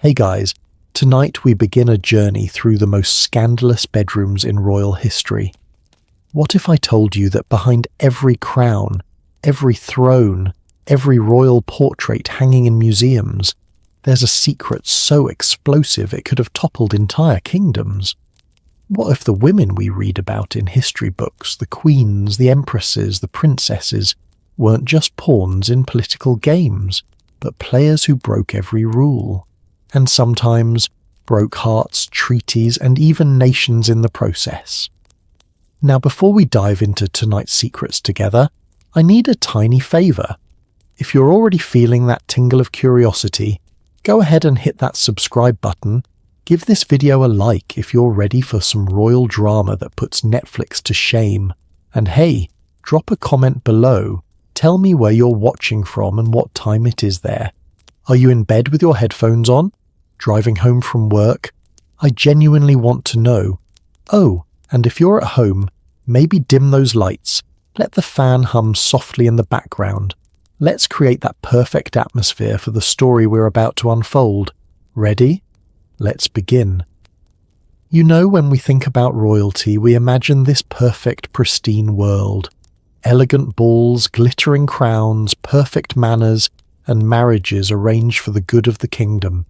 Hey guys, tonight we begin a journey through the most scandalous bedrooms in royal history. What if I told you that behind every crown, every throne, every royal portrait hanging in museums, there's a secret so explosive it could have toppled entire kingdoms? What if the women we read about in history books, the queens, the empresses, the princesses, weren't just pawns in political games, but players who broke every rule? And sometimes broke hearts, treaties, and even nations in the process. Now, before we dive into tonight's secrets together, I need a tiny favour. If you're already feeling that tingle of curiosity, go ahead and hit that subscribe button. Give this video a like if you're ready for some royal drama that puts Netflix to shame. And hey, drop a comment below. Tell me where you're watching from and what time it is there. Are you in bed with your headphones on? Driving home from work? I genuinely want to know. Oh, and if you're at home, maybe dim those lights. Let the fan hum softly in the background. Let's create that perfect atmosphere for the story we're about to unfold. Ready? Let's begin. You know, when we think about royalty, we imagine this perfect, pristine world. Elegant balls, glittering crowns, perfect manners, and marriages arranged for the good of the kingdom.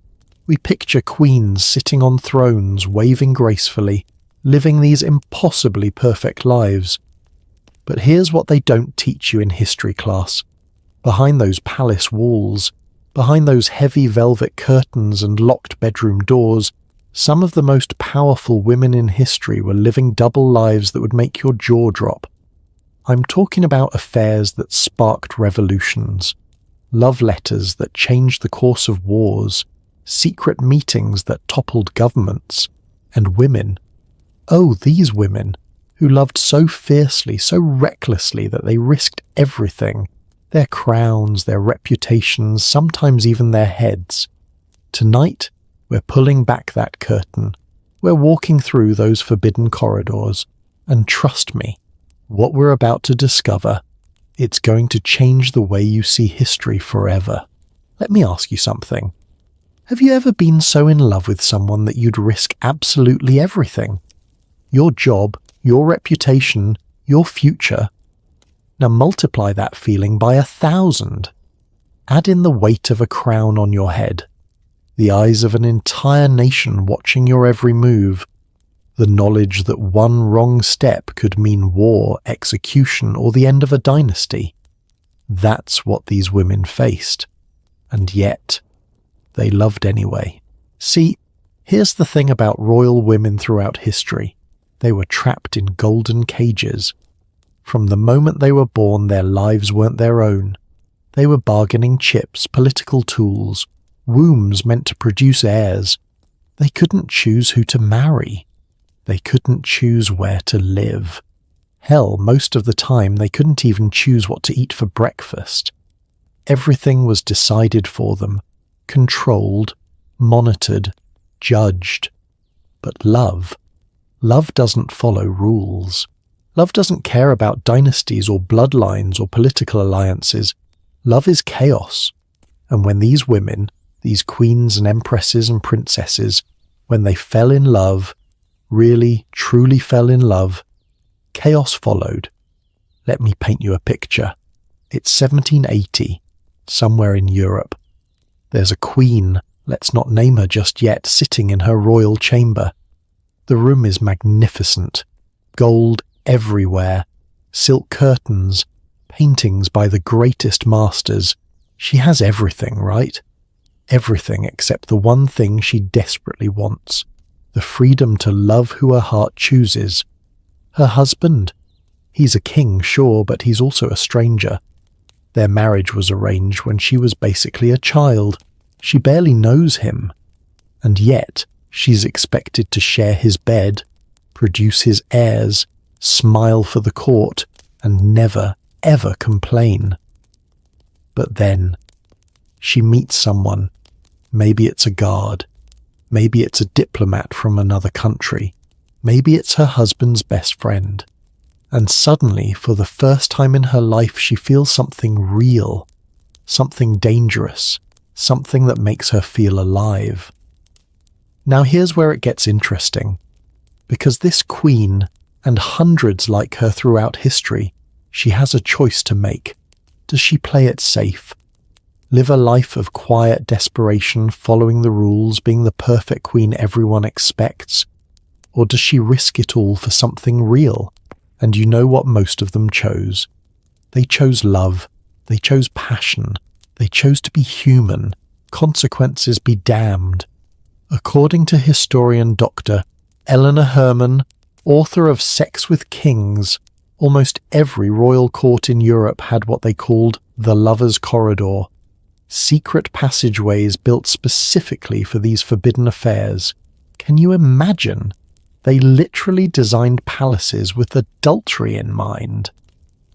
We picture queens sitting on thrones, waving gracefully, living these impossibly perfect lives. But here's what they don't teach you in history class. Behind those palace walls, behind those heavy velvet curtains and locked bedroom doors, some of the most powerful women in history were living double lives that would make your jaw drop. I'm talking about affairs that sparked revolutions, love letters that changed the course of wars, secret meetings that toppled governments, and women. Oh, these women, who loved so fiercely, so recklessly that they risked everything, their crowns, their reputations, sometimes even their heads. Tonight, we're pulling back that curtain. We're walking through those forbidden corridors, and trust me, what we're about to discover, it's going to change the way you see history forever. Let me ask you something. Have you ever been so in love with someone that you'd risk absolutely everything? Your job, your reputation, your future. Now multiply that feeling by 1,000. Add in the weight of a crown on your head, the eyes of an entire nation watching your every move, the knowledge that one wrong step could mean war, execution, or the end of a dynasty. That's what these women faced. And yet, they loved anyway. See, here's the thing about royal women throughout history. They were trapped in golden cages. From the moment they were born, their lives weren't their own. They were bargaining chips, political tools, wombs meant to produce heirs. They couldn't choose who to marry. They couldn't choose where to live. Hell, most of the time they couldn't even choose what to eat for breakfast. Everything was decided for them, controlled, monitored, judged. But love doesn't follow rules. Love doesn't care about dynasties or bloodlines or political alliances. Love is chaos. And when these women, these queens and empresses and princesses, when they fell in love, really, truly fell in love, chaos followed. Let me paint you a picture. It's 1780, somewhere in Europe. There's a queen, let's not name her just yet, sitting in her royal chamber. The room is magnificent. Gold everywhere, silk curtains, paintings by the greatest masters. She has everything, right? Everything except the one thing she desperately wants, the freedom to love who her heart chooses. Her husband. He's a king, sure, but he's also a stranger. Their marriage was arranged when she was basically a child. She barely knows him. And yet, she's expected to share his bed, produce his heirs, smile for the court, and never, ever complain. But then, she meets someone. Maybe it's a guard. Maybe it's a diplomat from another country. Maybe it's her husband's best friend. And suddenly, for the first time in her life, she feels something real, something dangerous, something that makes her feel alive. Now here's where it gets interesting. Because this queen, and hundreds like her throughout history, she has a choice to make. Does she play it safe? Live a life of quiet desperation, following the rules, being the perfect queen everyone expects? Or does she risk it all for something real? And you know what most of them chose. They chose love. They chose passion. They chose to be human. Consequences be damned. According to historian Dr. Eleanor Herman, author of Sex with Kings, almost every royal court in Europe had what they called the Lover's Corridor, secret passageways built specifically for these forbidden affairs. Can you imagine? They literally designed palaces with adultery in mind.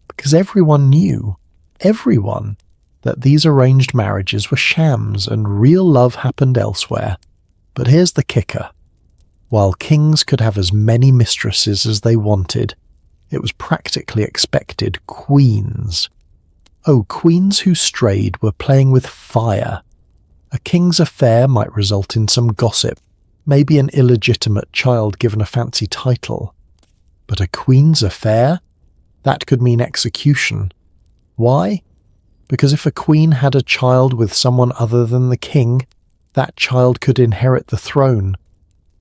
Because everyone knew, that these arranged marriages were shams and real love happened elsewhere. But here's the kicker. While kings could have as many mistresses as they wanted, it was practically expected queens. Oh, queens who strayed were playing with fire. A king's affair might result in some gossip, maybe an illegitimate child given a fancy title. But a queen's affair? That could mean execution. Why? Because if a queen had a child with someone other than the king, that child could inherit the throne.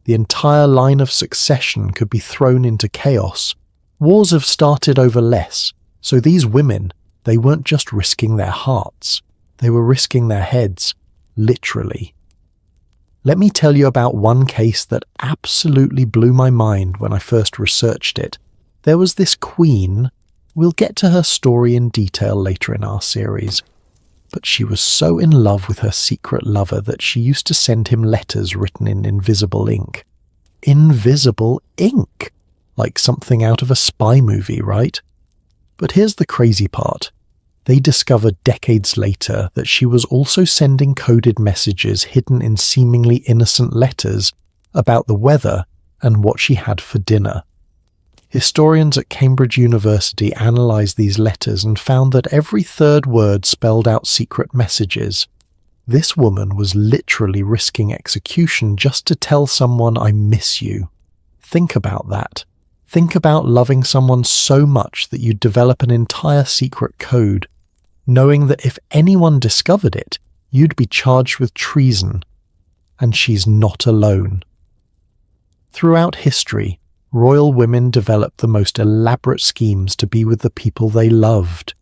The entire line of succession could be thrown into chaos. Wars have started over less, so these women, they weren't just risking their hearts, they were risking their heads, literally. Let me tell you about one case that absolutely blew my mind when I first researched it. There was this queen. We'll get to her story in detail later in our series. But she was so in love with her secret lover that she used to send him letters written in invisible ink. Invisible ink! Like something out of a spy movie, right? But here's the crazy part. They discovered decades later that she was also sending coded messages hidden in seemingly innocent letters about the weather and what she had for dinner. Historians at Cambridge University analysed these letters and found that every third word spelled out secret messages. This woman was literally risking execution just to tell someone, "I miss you." Think about that. Think about loving someone so much that you develop an entire secret code, knowing that if anyone discovered it, you'd be charged with treason. And she's not alone. Throughout history, royal women developed the most elaborate schemes to be with the people they loved.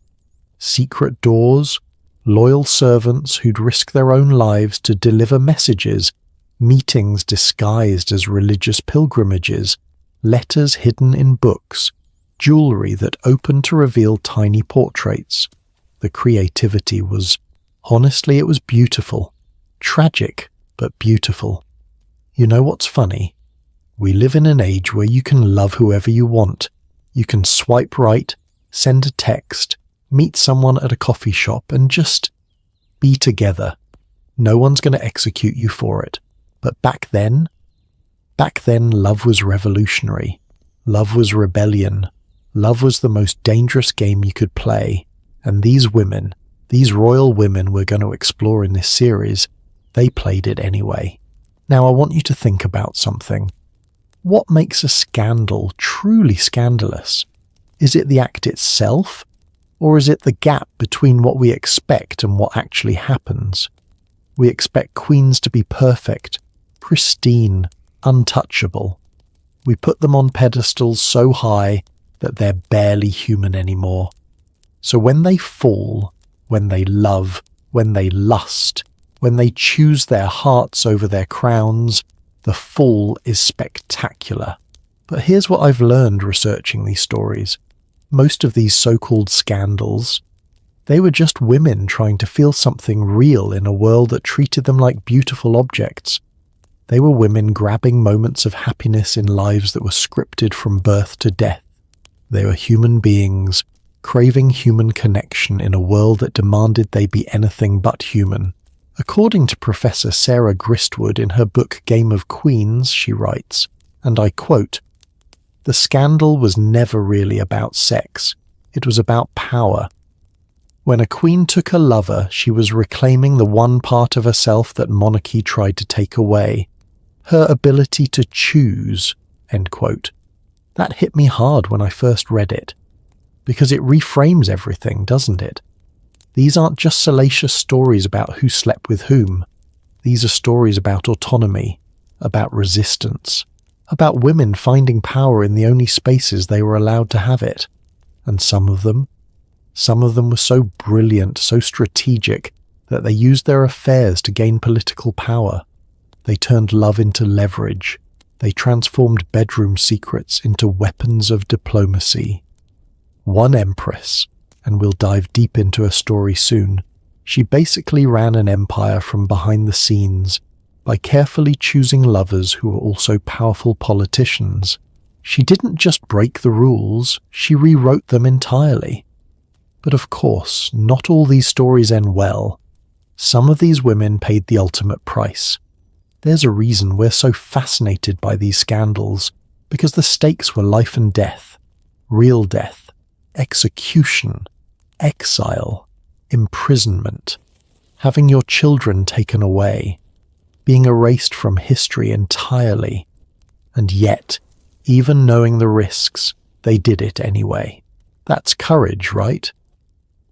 Secret doors, loyal servants who'd risk their own lives to deliver messages, meetings disguised as religious pilgrimages, letters hidden in books, jewelry that opened to reveal tiny portraits. The creativity was, honestly, it was beautiful. Tragic, but beautiful. You know what's funny? We live in an age where you can love whoever you want. You can swipe right, send a text, meet someone at a coffee shop and just be together. No one's going to execute you for it. But back then, love was revolutionary. Love was rebellion. Love was the most dangerous game you could play. And these women, these royal women we're going to explore in this series, they played it anyway. Now I want you to think about something. What makes a scandal truly scandalous? Is it the act itself? Or is it the gap between what we expect and what actually happens? We expect queens to be perfect, pristine, untouchable. We put them on pedestals so high that they're barely human anymore. So when they fall, when they love, when they lust, when they choose their hearts over their crowns, the fall is spectacular. But here's what I've learned researching these stories. Most of these so-called scandals, they were just women trying to feel something real in a world that treated them like beautiful objects. They were women grabbing moments of happiness in lives that were scripted from birth to death. They were human beings, craving human connection in a world that demanded they be anything but human. According to Professor Sarah Gristwood in her book Game of Queens, she writes, and I quote, "The scandal was never really about sex. It was about power. When a queen took a lover, she was reclaiming the one part of herself that monarchy tried to take away. her ability to choose, end quote. That hit me hard when I first read it, because it reframes everything, doesn't it? These aren't just salacious stories about who slept with whom. These are stories about autonomy, about resistance, about women finding power in the only spaces they were allowed to have it. And some of them were so brilliant, so strategic, that they used their affairs to gain political power. They turned love into leverage. They transformed bedroom secrets into weapons of diplomacy. One empress, and we'll dive deep into her story soon, she basically ran an empire from behind the scenes by carefully choosing lovers who were also powerful politicians. She didn't just break the rules, she rewrote them entirely. But of course, not all these stories end well. Some of these women paid the ultimate price. There's a reason we're so fascinated by these scandals, because the stakes were life and death, real death, execution, exile, imprisonment, having your children taken away, being erased from history entirely. And yet, even knowing the risks, they did it anyway. That's courage, right?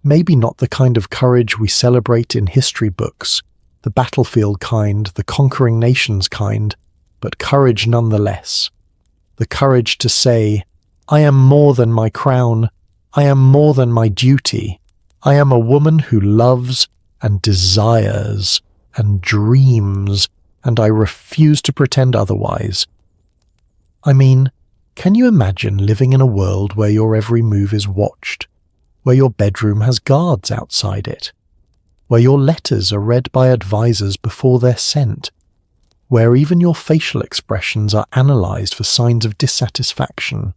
Maybe not the kind of courage we celebrate in history books, the battlefield kind, the conquering nations kind, but courage nonetheless. The courage to say, I am more than my crown, I am more than my duty, I am a woman who loves and desires and dreams, and I refuse to pretend otherwise. I mean, can you imagine living in a world where your every move is watched, where your bedroom has guards outside it, where your letters are read by advisors before they're sent, where even your facial expressions are analysed for signs of dissatisfaction?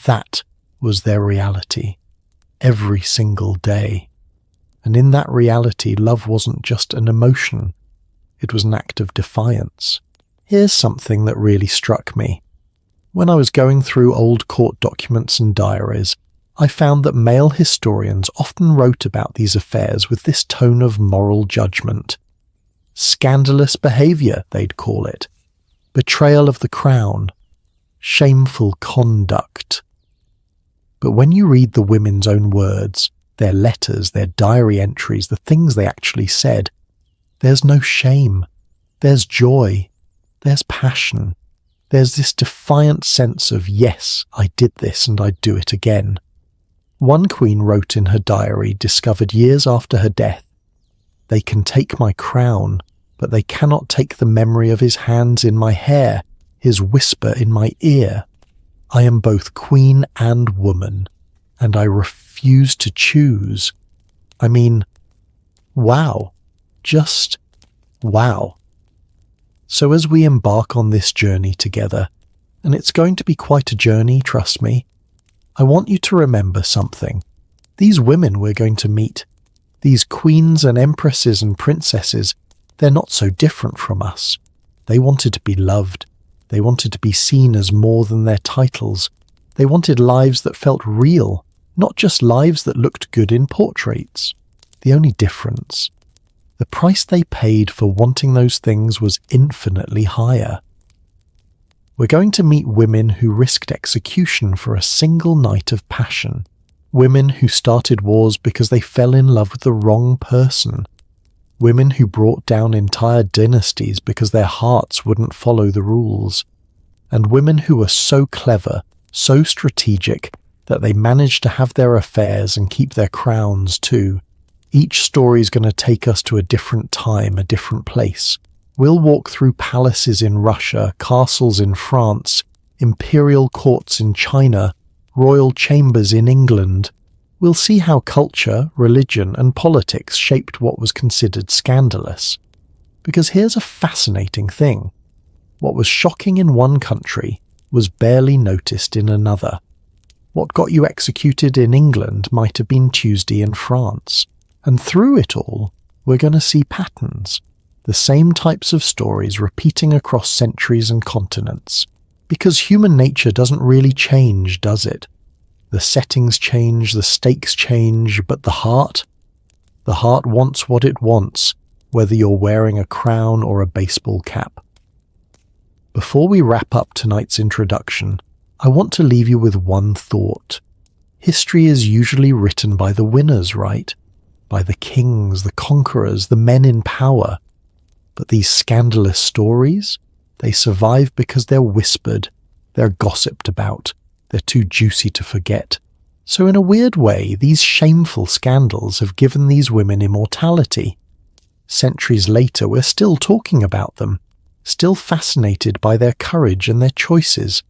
That was their reality, every single day. And in that reality, love wasn't just an emotion, it was an act of defiance. Here's something that really struck me. When I was going through old court documents and diaries, I found that male historians often wrote about these affairs with this tone of moral judgment. Scandalous behaviour, they'd call it. Betrayal of the crown. Shameful conduct. But when you read the women's own words, their letters, their diary entries, the things they actually said, there's no shame. There's joy. There's passion. There's this defiant sense of, yes, I did this and I'd do it again. One queen wrote in her diary, discovered years after her death, "They can take my crown, but they cannot take the memory of his hands in my hair, his whisper in my ear. I am both queen and woman, and I refuse to choose." I mean, wow. Just wow. So as we embark on this journey together, and it's going to be quite a journey, trust me, I want you to remember something. These women we're going to meet, these queens and empresses and princesses, they're not so different from us. They wanted to be loved. They wanted to be seen as more than their titles. They wanted lives that felt real, not just lives that looked good in portraits. The only difference, the price they paid for wanting those things was infinitely higher. We're going to meet women who risked execution for a single night of passion. Women who started wars because they fell in love with the wrong person. Women who brought down entire dynasties because their hearts wouldn't follow the rules. And women who were so clever, so strategic, that they managed to have their affairs and keep their crowns too. Each story's going to take us to a different time, a different place. We'll walk through palaces in Russia, castles in France, imperial courts in China, royal chambers in England. We'll see how culture, religion, and politics shaped what was considered scandalous. Because here's a fascinating thing. What was shocking in one country was barely noticed in another. What got you executed in England might have been Tuesday in France. And through it all, we're going to see patterns. The same types of stories repeating across centuries and continents. Because human nature doesn't really change, does it? The settings change, the stakes change, but the heart wants what it wants, whether you're wearing a crown or a baseball cap. Before we wrap up tonight's introduction, I want to leave you with one thought. History is usually written by the winners, right? By the kings, the conquerors, the men in power. But these scandalous stories, they survive because they're whispered, they're gossiped about, they're too juicy to forget. So in a weird way, these shameful scandals have given these women immortality. Centuries later, we're still talking about them, still fascinated by their courage and their choices.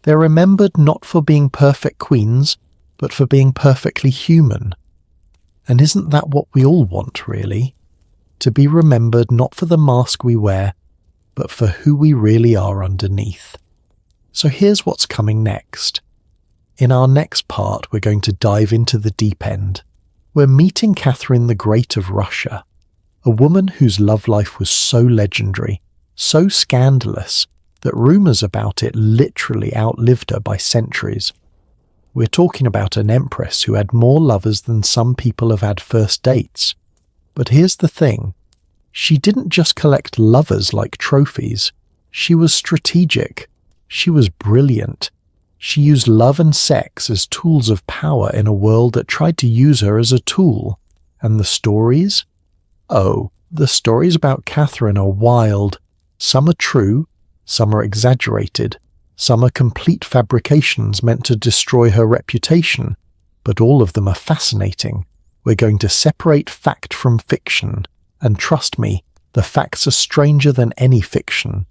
They're remembered not for being perfect queens, but for being perfectly human. And isn't that what we all want, really? To be remembered not for the mask we wear, but for who we really are underneath. So here's what's coming next. In our next part, we're going to dive into the deep end. We're meeting Catherine the Great of Russia, a woman whose love life was so legendary, so scandalous, that rumours about it literally outlived her by centuries. We're talking about an empress who had more lovers than some people have had first dates. But here's the thing. She didn't just collect lovers like trophies. She was strategic. She was brilliant. She used love and sex as tools of power in a world that tried to use her as a tool. And the stories? Oh, the stories about Catherine are wild. Some are true, some are exaggerated, some are complete fabrications meant to destroy her reputation, but all of them are fascinating. We're going to separate fact from fiction, and trust me, the facts are stranger than any fiction.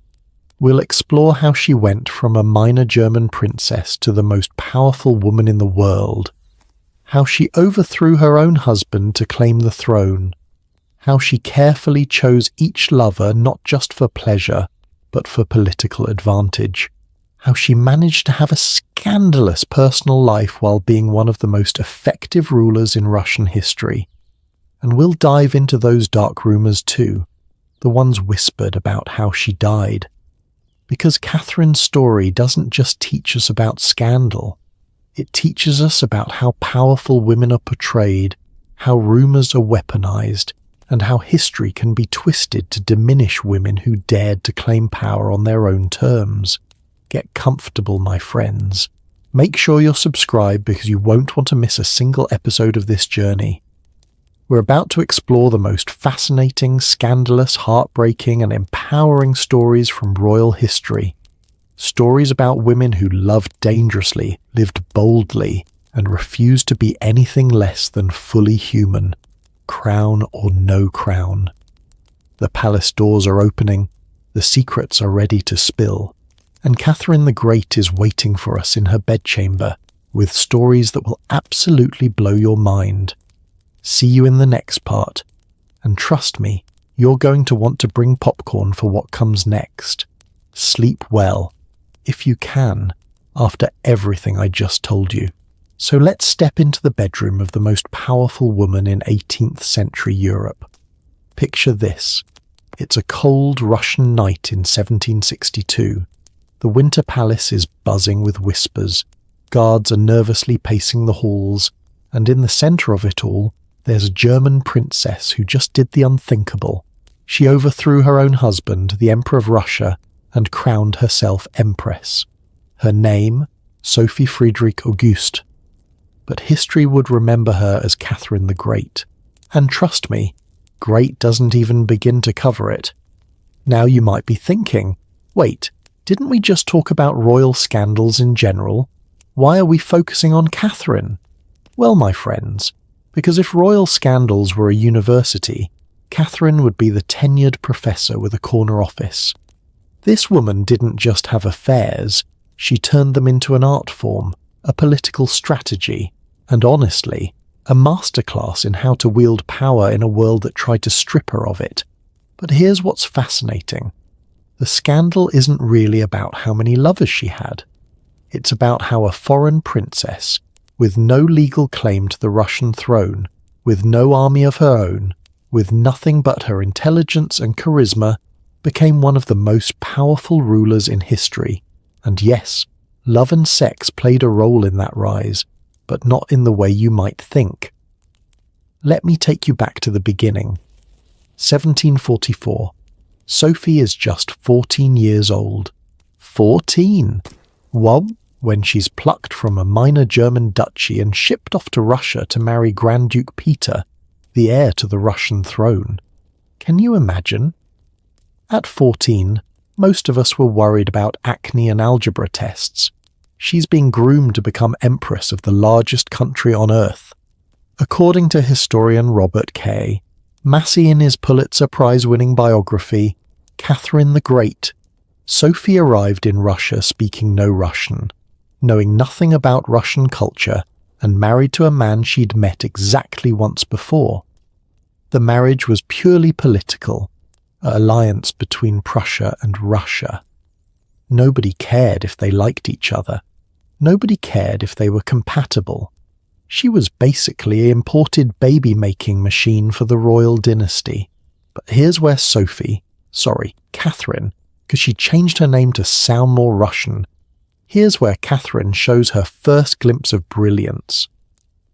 We'll explore how she went from a minor German princess to the most powerful woman in the world, how she overthrew her own husband to claim the throne, how she carefully chose each lover not just for pleasure, but for political advantage, how she managed to have a scandalous personal life while being one of the most effective rulers in Russian history. And we'll dive into those dark rumours too, the ones whispered about how she died. Because Catherine's story doesn't just teach us about scandal, it teaches us about how powerful women are portrayed, how rumours are weaponized, and how history can be twisted to diminish women who dared to claim power on their own terms. Get comfortable, my friends. Make sure you're subscribed because you won't want to miss a single episode of this journey. We're about to explore the most fascinating, scandalous, heartbreaking, and empowering stories from royal history. Stories about women who loved dangerously, lived boldly, and refused to be anything less than fully human, crown or no crown. The palace doors are opening, the secrets are ready to spill, and Catherine the Great is waiting for us in her bedchamber with stories that will absolutely blow your mind. See you in the next part, and trust me, you're going to want to bring popcorn for what comes next. Sleep well, if you can, after everything I just told you. So let's step into the bedroom of the most powerful woman in 18th century Europe. Picture this. It's a cold Russian night in 1762. The Winter Palace is buzzing with whispers. Guards are nervously pacing the halls, and in the centre of it all, there's a German princess who just did the unthinkable. She overthrew her own husband, the Emperor of Russia, and crowned herself empress. Her name, Sophie Friedrich Auguste. But history would remember her as Catherine the Great. And trust me, great doesn't even begin to cover it. Now you might be thinking, wait, didn't we just talk about royal scandals in general? Why are we focusing on Catherine? Well, my friends, because if royal scandals were a university, Catherine would be the tenured professor with a corner office. This woman didn't just have affairs, she turned them into an art form, a political strategy, and honestly, a masterclass in how to wield power in a world that tried to strip her of it. But here's what's fascinating. The scandal isn't really about how many lovers she had. It's about how a foreign princess, with no legal claim to the Russian throne, with no army of her own, with nothing but her intelligence and charisma, became one of the most powerful rulers in history. And yes, love and sex played a role in that rise, but not in the way you might think. Let me take you back to the beginning. 1744. Sophie is just 14 years old. 14. Well, when she's plucked from a minor German duchy and shipped off to Russia to marry Grand Duke Peter, the heir to the Russian throne. Can you imagine? At 14, most of us were worried about acne and algebra tests. She's being groomed to become empress of the largest country on earth. According to historian Robert Kay, Massey in his Pulitzer Prize-winning biography, Catherine the Great, Sophie arrived in Russia speaking no Russian, knowing nothing about Russian culture, and married to a man she'd met exactly once before. The marriage was purely political, an alliance between Prussia and Russia. Nobody cared if they liked each other. Nobody cared if they were compatible. She was basically an imported baby-making machine for the royal dynasty. But here's where Catherine, because she changed her name to sound more Russian. Here's where Catherine shows her first glimpse of brilliance.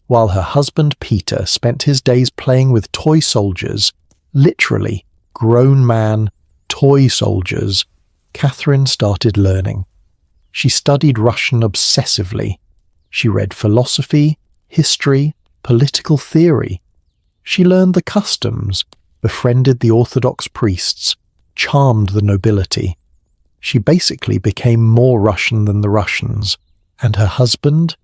While her husband Peter spent his days playing with toy soldiers, literally grown man toy soldiers, Catherine started learning. She studied Russian obsessively. She read philosophy, history, political theory. She learned the customs, befriended the Orthodox priests, charmed the nobility. She basically became more Russian than the Russians. And her husband?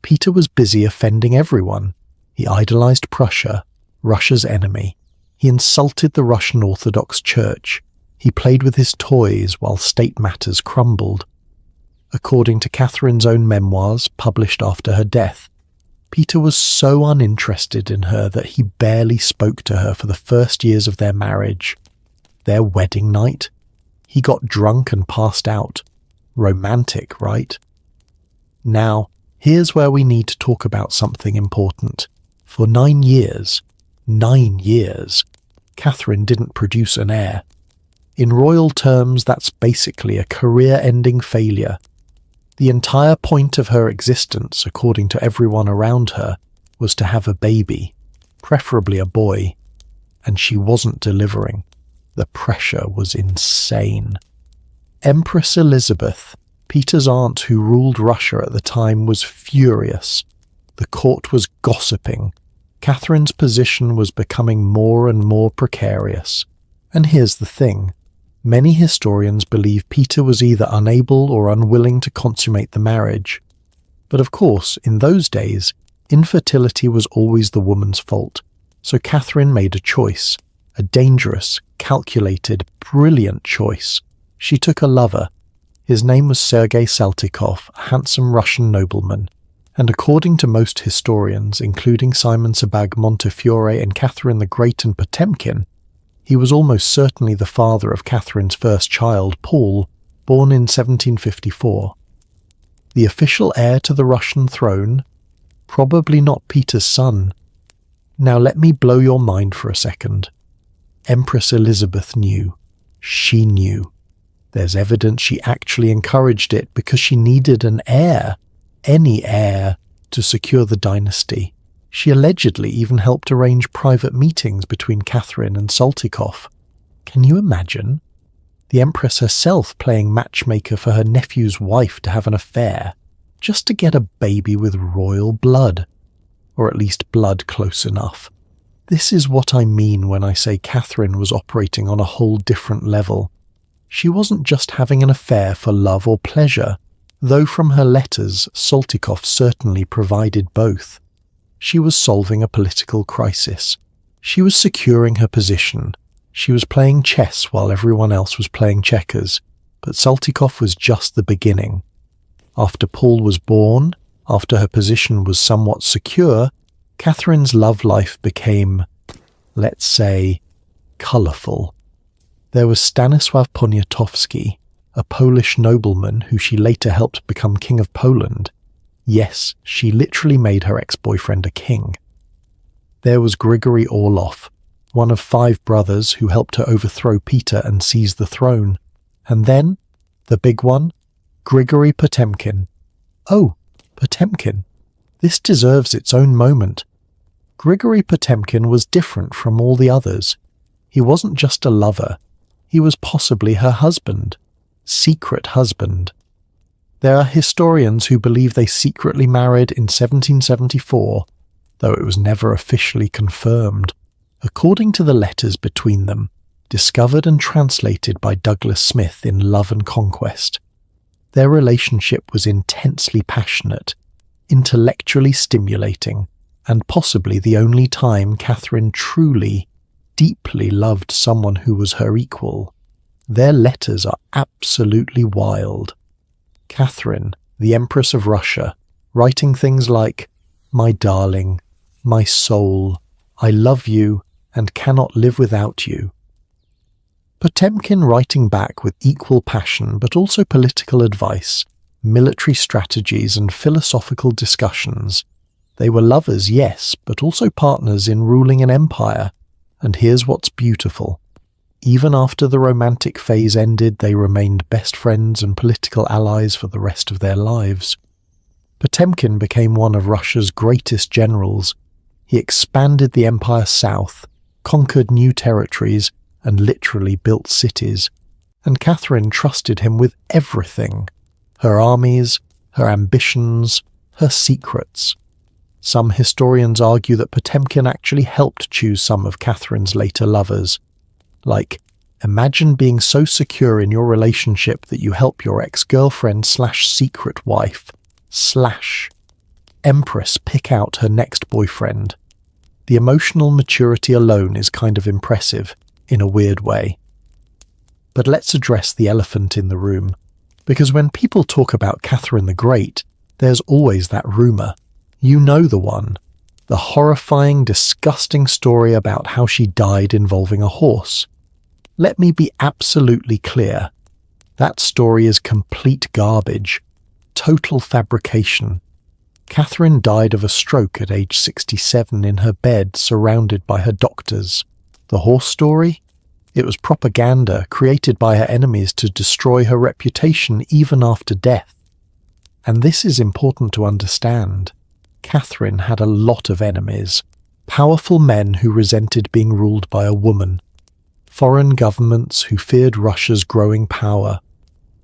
Peter was busy offending everyone. He idolized Prussia, Russia's enemy. He insulted the Russian Orthodox Church. He played with his toys while state matters crumbled. According to Catherine's own memoirs, published after her death, Peter was so uninterested in her that he barely spoke to her for the first years of their marriage. Their wedding night? He got drunk and passed out. Romantic, right? Now, here's where we need to talk about something important. For 9 years, Catherine didn't produce an heir. In royal terms, that's basically a career-ending failure. The entire point of her existence, according to everyone around her, was to have a baby, preferably a boy, and she wasn't delivering. The pressure was insane. Empress Elizabeth, Peter's aunt who ruled Russia at the time, was furious. The court was gossiping. Catherine's position was becoming more and more precarious. And here's the thing. Many historians believe Peter was either unable or unwilling to consummate the marriage. But of course, in those days, infertility was always the woman's fault. So Catherine made a choice. A dangerous, calculated, brilliant choice. She took a lover. His name was Sergei Saltykov, a handsome Russian nobleman. And according to most historians, including Simon Sebag Montefiore and Catherine the Great and Potemkin, he was almost certainly the father of Catherine's first child, Paul, born in 1754. The official heir to the Russian throne? Probably not Peter's son. Now let me blow your mind for a second. Empress Elizabeth knew. She knew. There's evidence she actually encouraged it because she needed an heir, any heir, to secure the dynasty. She allegedly even helped arrange private meetings between Catherine and Saltykov. Can you imagine? The Empress herself playing matchmaker for her nephew's wife to have an affair, just to get a baby with royal blood. Or at least blood close enough. This is what I mean when I say Catherine was operating on a whole different level. She wasn't just having an affair for love or pleasure, though from her letters Saltykov certainly provided both. She was solving a political crisis. She was securing her position. She was playing chess while everyone else was playing checkers. But Saltykov was just the beginning. After Paul was born, after her position was somewhat secure, Catherine's love life became, let's say, colourful. There was Stanisław Poniatowski, a Polish nobleman who she later helped become King of Poland. Yes, she literally made her ex-boyfriend a king. There was Grigory Orlov, one of 5 brothers who helped her overthrow Peter and seize the throne. And then, the big one, Grigory Potemkin. Oh, Potemkin. This deserves its own moment. Grigory Potemkin was different from all the others. He wasn't just a lover. He was possibly her husband. secret husband. There are historians who believe they secretly married in 1774, though it was never officially confirmed. According to the letters between them, discovered and translated by Douglas Smith in Love and Conquest, their relationship was intensely passionate, intellectually stimulating, and possibly the only time Catherine truly, deeply loved someone who was her equal. Their letters are absolutely wild. Catherine, the Empress of Russia, writing things like, "My darling, my soul, I love you and cannot live without you." Potemkin writing back with equal passion but also political advice, military strategies and philosophical discussions. They were lovers, yes, but also partners in ruling an empire. And here's what's beautiful. Even after the romantic phase ended, they remained best friends and political allies for the rest of their lives. Potemkin became one of Russia's greatest generals. He expanded the empire south, conquered new territories, and literally built cities. And Catherine trusted him with everything: her armies, her ambitions, her secrets. Some historians argue that Potemkin actually helped choose some of Catherine's later lovers. Like, imagine being so secure in your relationship that you help your ex-girlfriend/secret wife/empress pick out her next boyfriend. The emotional maturity alone is kind of impressive, in a weird way. But let's address the elephant in the room, because when people talk about Catherine the Great, there's always that rumour. You know the one. The horrifying, disgusting story about how she died involving a horse. Let me be absolutely clear. That story is complete garbage. Total fabrication. Catherine died of a stroke at age 67 in her bed, surrounded by her doctors. The horse story? It was propaganda created by her enemies to destroy her reputation even after death. And this is important to understand. Catherine had a lot of enemies. Powerful men who resented being ruled by a woman. Foreign governments who feared Russia's growing power.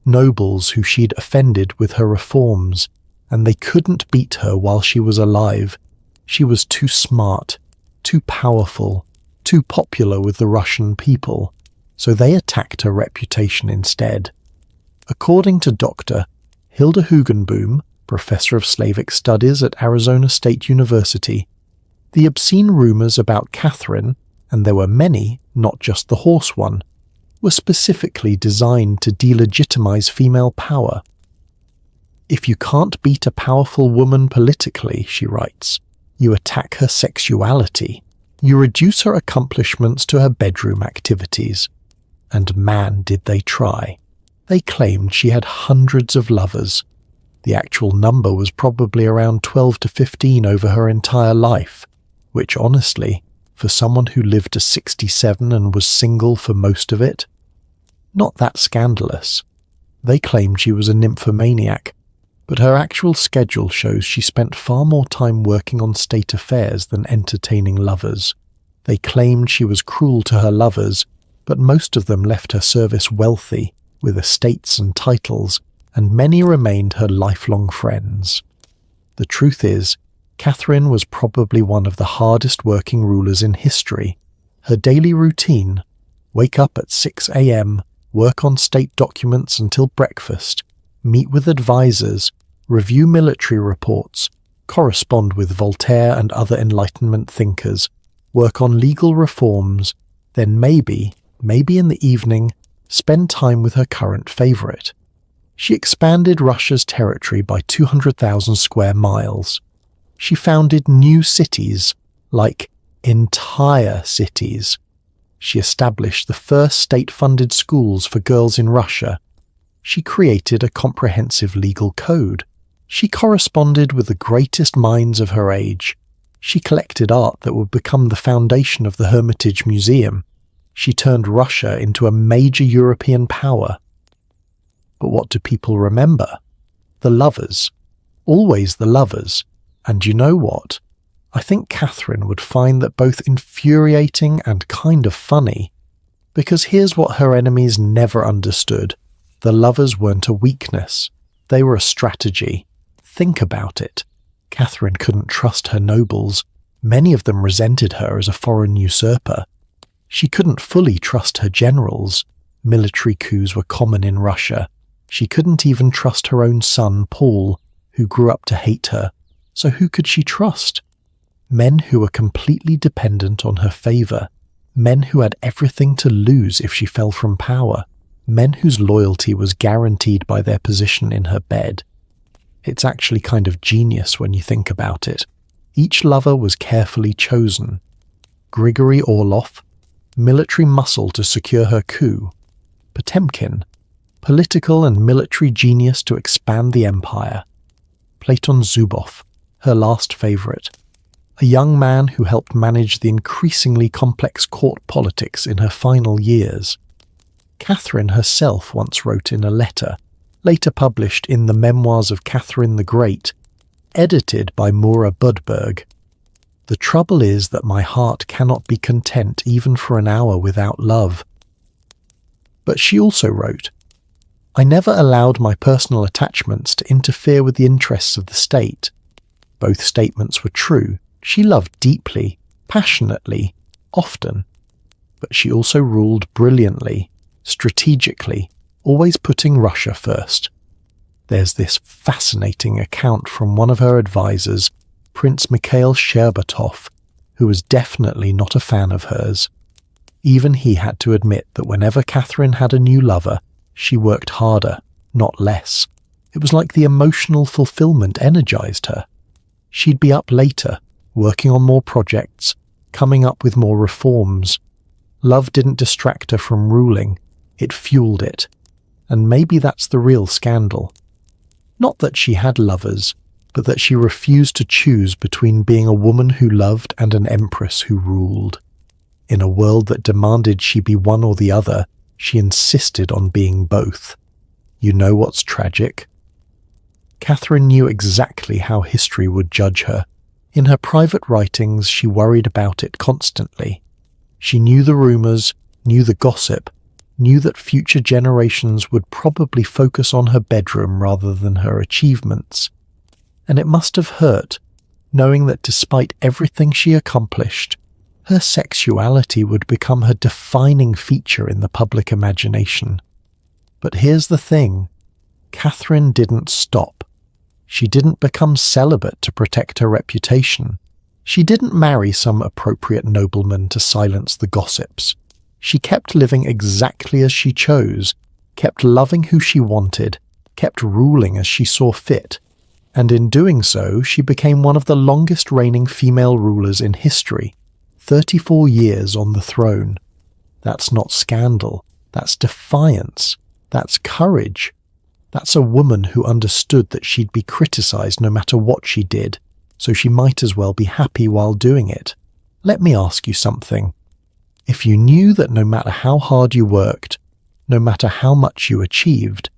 Nobles who she'd offended with her reforms. And they couldn't beat her while she was alive. She was too smart, too powerful, too popular with the Russian people, so they attacked her reputation instead. According to Dr. Hilda Hugenboom, professor of Slavic Studies at Arizona State University, the obscene rumors about Catherine, and there were many, not just the horse one, were specifically designed to delegitimize female power. If you can't beat a powerful woman politically, she writes, you attack her sexuality. You reduce her accomplishments to her bedroom activities. And man, did they try. They claimed she had hundreds of lovers. The actual number was probably around 12 to 15 over her entire life, which honestly, for someone who lived to 67 and was single for most of it, not that scandalous. They claimed she was a nymphomaniac, but her actual schedule shows she spent far more time working on state affairs than entertaining lovers. They claimed she was cruel to her lovers, but most of them left her service wealthy, with estates and titles, and many remained her lifelong friends. The truth is, Catherine was probably one of the hardest working rulers in history. Her daily routine: wake up at 6 a.m., work on state documents until breakfast, meet with advisors, review military reports, correspond with Voltaire and other Enlightenment thinkers, work on legal reforms, then maybe in the evening, spend time with her current favourite. She expanded Russia's territory by 200,000 square miles. She founded new cities, like entire cities. She established the first state-funded schools for girls in Russia. She created a comprehensive legal code. She corresponded with the greatest minds of her age. She collected art that would become the foundation of the Hermitage Museum. She turned Russia into a major European power. But what do people remember? The lovers. Always the lovers. And you know what? I think Catherine would find that both infuriating and kind of funny. Because here's what her enemies never understood. The lovers weren't a weakness. They were a strategy. Think about it. Catherine couldn't trust her nobles. Many of them resented her as a foreign usurper. She couldn't fully trust her generals. Military coups were common in Russia. She couldn't even trust her own son, Paul, who grew up to hate her. So who could she trust? Men who were completely dependent on her favor. Men who had everything to lose if she fell from power. Men whose loyalty was guaranteed by their position in her bed. It's actually kind of genius when you think about it. Each lover was carefully chosen. Grigory Orlov, military muscle to secure her coup. Potemkin, political and military genius to expand the empire. Platon Zubov, her last favorite. A young man who helped manage the increasingly complex court politics in her final years. Catherine herself once wrote in a letter, later published in the Memoirs of Catherine the Great, edited by Maura Budberg. The trouble is that my heart cannot be content even for an hour without love. But she also wrote, I never allowed my personal attachments to interfere with the interests of the state. Both statements were true. She loved deeply, passionately, often. But she also ruled brilliantly, strategically, always putting Russia first. There's this fascinating account from one of her advisors, Prince Mikhail Sherbatov, who was definitely not a fan of hers. Even he had to admit that whenever Catherine had a new lover, she worked harder, not less. It was like the emotional fulfillment energized her. She'd be up later, working on more projects, coming up with more reforms. Love didn't distract her from ruling, it fueled it. And maybe that's the real scandal. Not that she had lovers, but that she refused to choose between being a woman who loved and an empress who ruled. In a world that demanded she be one or the other, she insisted on being both. You know what's tragic? Catherine knew exactly how history would judge her. In her private writings, she worried about it constantly. She knew the rumors, knew the gossip, knew that future generations would probably focus on her bedroom rather than her achievements. And it must have hurt, knowing that despite everything she accomplished, her sexuality would become her defining feature in the public imagination. But here's the thing, Catherine didn't stop. She didn't become celibate to protect her reputation. She didn't marry some appropriate nobleman to silence the gossips. She kept living exactly as she chose, kept loving who she wanted, kept ruling as she saw fit. And in doing so, she became one of the longest reigning female rulers in history, 34 years on the throne. That's not scandal. That's defiance. That's courage. That's a woman who understood that she'd be criticized no matter what she did, so she might as well be happy while doing it. Let me ask you something. If you knew that no matter how hard you worked, no matter how much you achieved,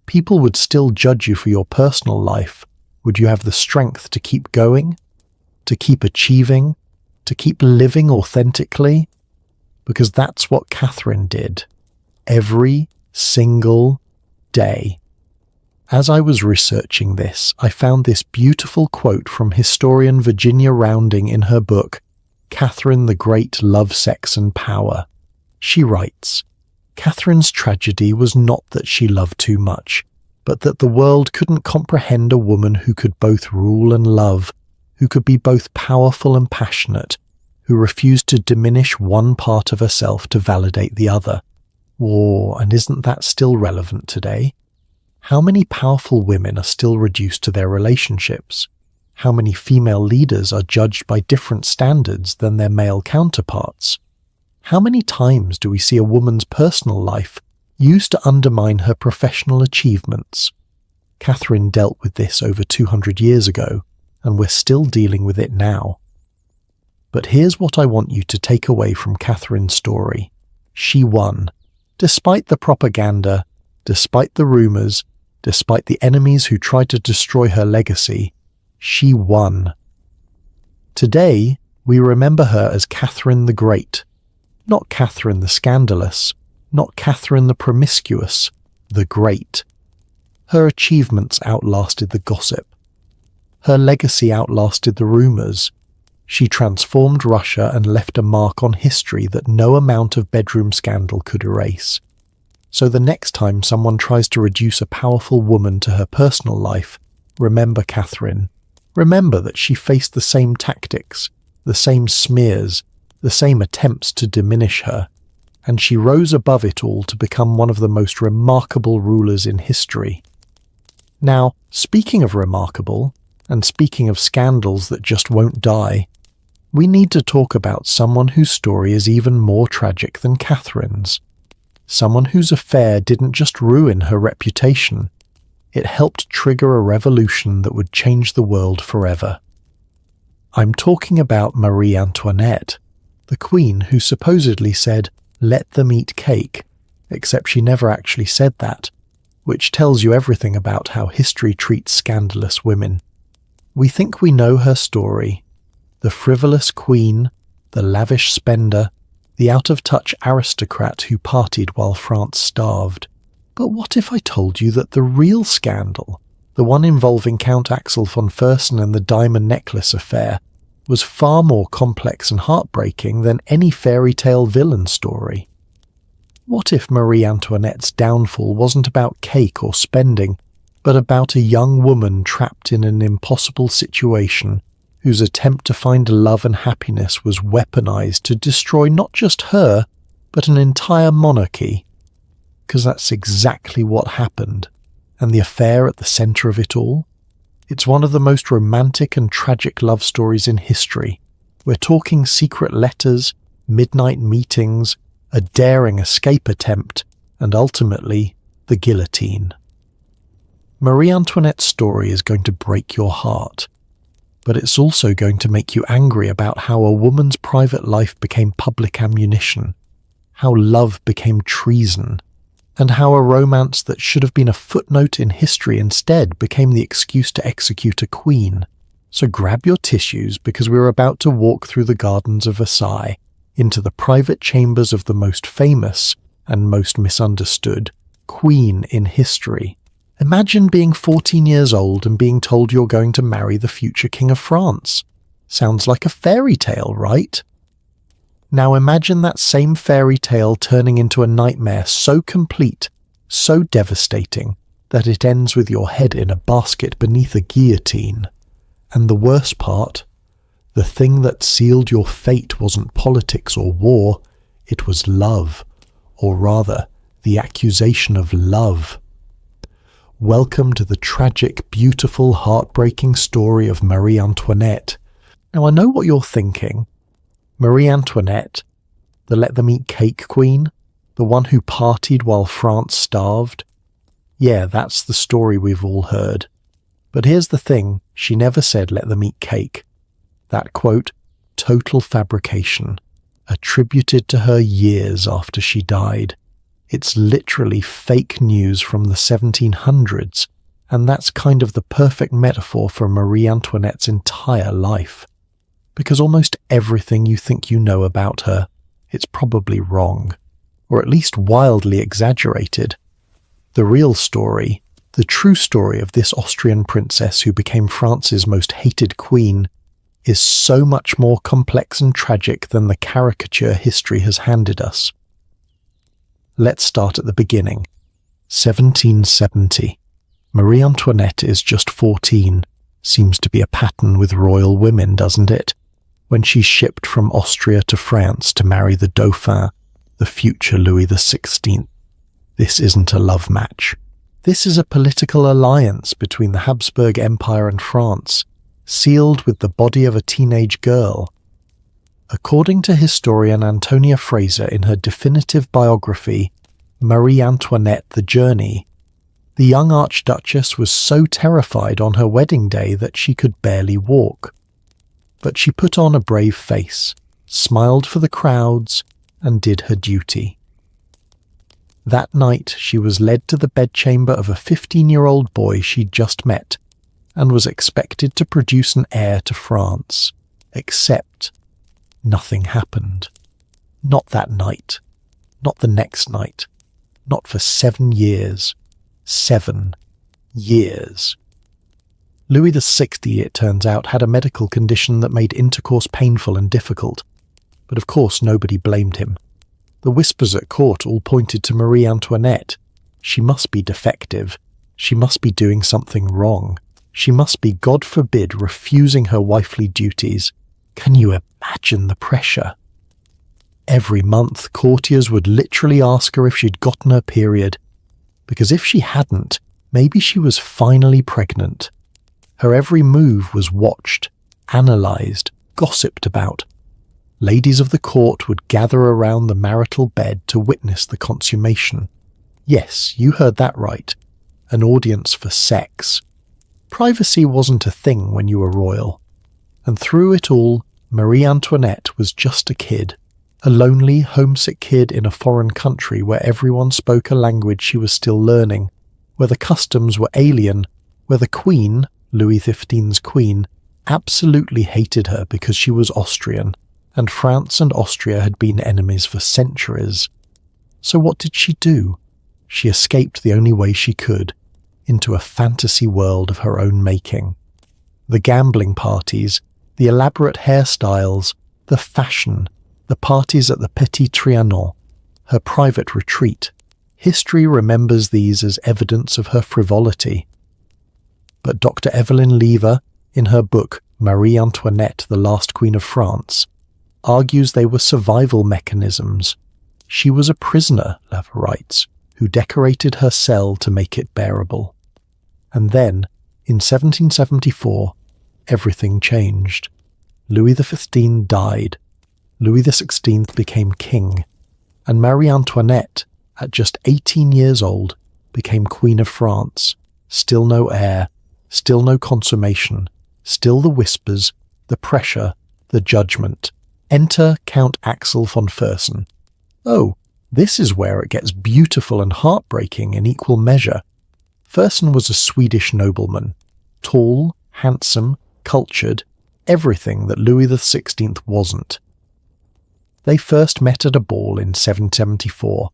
people would still judge you for your personal life, would you have the strength to keep going? To keep achieving? To keep living authentically? Because that's what Catherine did. Every single day. As I was researching this, I found this beautiful quote from historian Virginia Rounding in her book, Catherine the Great, Love, Sex and Power. She writes, Catherine's tragedy was not that she loved too much, but that the world couldn't comprehend a woman who could both rule and love, who could be both powerful and passionate, who refused to diminish one part of herself to validate the other. And isn't that still relevant today? How many powerful women are still reduced to their relationships? How many female leaders are judged by different standards than their male counterparts? How many times do we see a woman's personal life used to undermine her professional achievements? Catherine dealt with this over 200 years ago, and we're still dealing with it now. But here's what I want you to take away from Catherine's story. She won. Despite the propaganda, despite the rumors, despite the enemies who tried to destroy her legacy, she won. Today, we remember her as Catherine the Great, not Catherine the Scandalous, not Catherine the Promiscuous, the Great. Her achievements outlasted the gossip. Her legacy outlasted the rumors. She transformed Russia and left a mark on history that no amount of bedroom scandal could erase. So the next time someone tries to reduce a powerful woman to her personal life, remember Catherine. Remember that she faced the same tactics, the same smears, the same attempts to diminish her, and she rose above it all to become one of the most remarkable rulers in history. Now, speaking of remarkable, and speaking of scandals that just won't die, we need to talk about someone whose story is even more tragic than Catherine's. Someone whose affair didn't just ruin her reputation, it helped trigger a revolution that would change the world forever. I'm talking about Marie Antoinette, the queen who supposedly said, "Let them eat cake," except she never actually said that, which tells you everything about how history treats scandalous women. We think we know her story. The frivolous queen, the lavish spender, the out-of-touch aristocrat who partied while France starved. But what if I told you that the real scandal, the one involving Count Axel von Fersen and the diamond necklace affair, was far more complex and heartbreaking than any fairy tale villain story? What if Marie Antoinette's downfall wasn't about cake or spending, but about a young woman trapped in an impossible situation whose attempt to find love and happiness was weaponized to destroy not just her, but an entire monarchy? Because that's exactly what happened, and the affair at the center of it all. It's one of the most romantic and tragic love stories in history. We're talking secret letters, midnight meetings, a daring escape attempt, and ultimately, the guillotine. Marie Antoinette's story is going to break your heart, but it's also going to make you angry about how a woman's private life became public ammunition, how love became treason, and how a romance that should have been a footnote in history instead became the excuse to execute a queen. So grab your tissues, because we're about to walk through the gardens of Versailles, into the private chambers of the most famous and most misunderstood queen in history. Imagine being 14 years old and being told you're going to marry the future King of France. Sounds like a fairy tale, right? Now imagine that same fairy tale turning into a nightmare so complete, so devastating, that it ends with your head in a basket beneath a guillotine. And the worst part, the thing that sealed your fate wasn't politics or war, it was love, or rather, the accusation of love. Welcome to the tragic, beautiful, heartbreaking story of Marie Antoinette. Now I know what you're thinking. Marie Antoinette, the let-them-eat-cake queen, the one who partied while France starved. Yeah, that's the story we've all heard. But here's the thing, she never said let them eat cake. That quote, total fabrication, attributed to her years after she died. It's literally fake news from the 1700s, and that's kind of the perfect metaphor for Marie Antoinette's entire life. Because almost everything you think you know about her, it's probably wrong, or at least wildly exaggerated. The real story, the true story of this Austrian princess who became France's most hated queen, is so much more complex and tragic than the caricature history has handed us. Let's start at the beginning. 1770. Marie Antoinette is just 14. Seems to be a pattern with royal women, doesn't it? When she's shipped from Austria to France to marry the Dauphin, the future Louis XVI. This isn't a love match. This is a political alliance between the Habsburg Empire and France, sealed with the body of a teenage girl. According to historian Antonia Fraser in her definitive biography, Marie Antoinette: The Journey, the young Archduchess was so terrified on her wedding day that she could barely walk. But she put on a brave face, smiled for the crowds, and did her duty. That night she was led to the bedchamber of a 15-year-old boy she'd just met, and was expected to produce an heir to France. Except nothing happened. Not that night. Not the next night. not for 7 years. 7 years. Louis XVI, it turns out, had a medical condition that made intercourse painful and difficult. But of course nobody blamed him. The whispers at court all pointed to Marie Antoinette. She must be defective. She must be doing something wrong. She must be, God forbid, refusing her wifely duties. Can you imagine the pressure? Every month, courtiers would literally ask her if she'd gotten her period, because if she hadn't, maybe she was finally pregnant. Her every move was watched, analysed, gossiped about. Ladies of the court would gather around the marital bed to witness the consummation. Yes, you heard that right. An audience for sex. Privacy wasn't a thing when you were royal. And through it all, Marie Antoinette was just a kid. A lonely, homesick kid in a foreign country where everyone spoke a language she was still learning, where the customs were alien, where the Queen, Louis XV's Queen, absolutely hated her because she was Austrian, and France and Austria had been enemies for centuries. So what did she do? She escaped the only way she could, into a fantasy world of her own making. The gambling parties, the elaborate hairstyles, the fashion, the parties at the Petit Trianon, her private retreat. History remembers these as evidence of her frivolity. But Dr. Evelyn Lever, in her book Marie Antoinette, the Last Queen of France, argues they were survival mechanisms. She was a prisoner, Lever writes, who decorated her cell to make it bearable. And then, in 1774, everything changed. Louis XV died. Louis XVI became king, and Marie Antoinette, at just 18 years old, became Queen of France. Still no heir, still no consummation, still the whispers, the pressure, the judgment. Enter Count Axel von Fersen. Oh, this is where it gets beautiful and heartbreaking in equal measure. Fersen was a Swedish nobleman, tall, handsome, cultured, everything that Louis XVI wasn't. They first met at a ball in 774,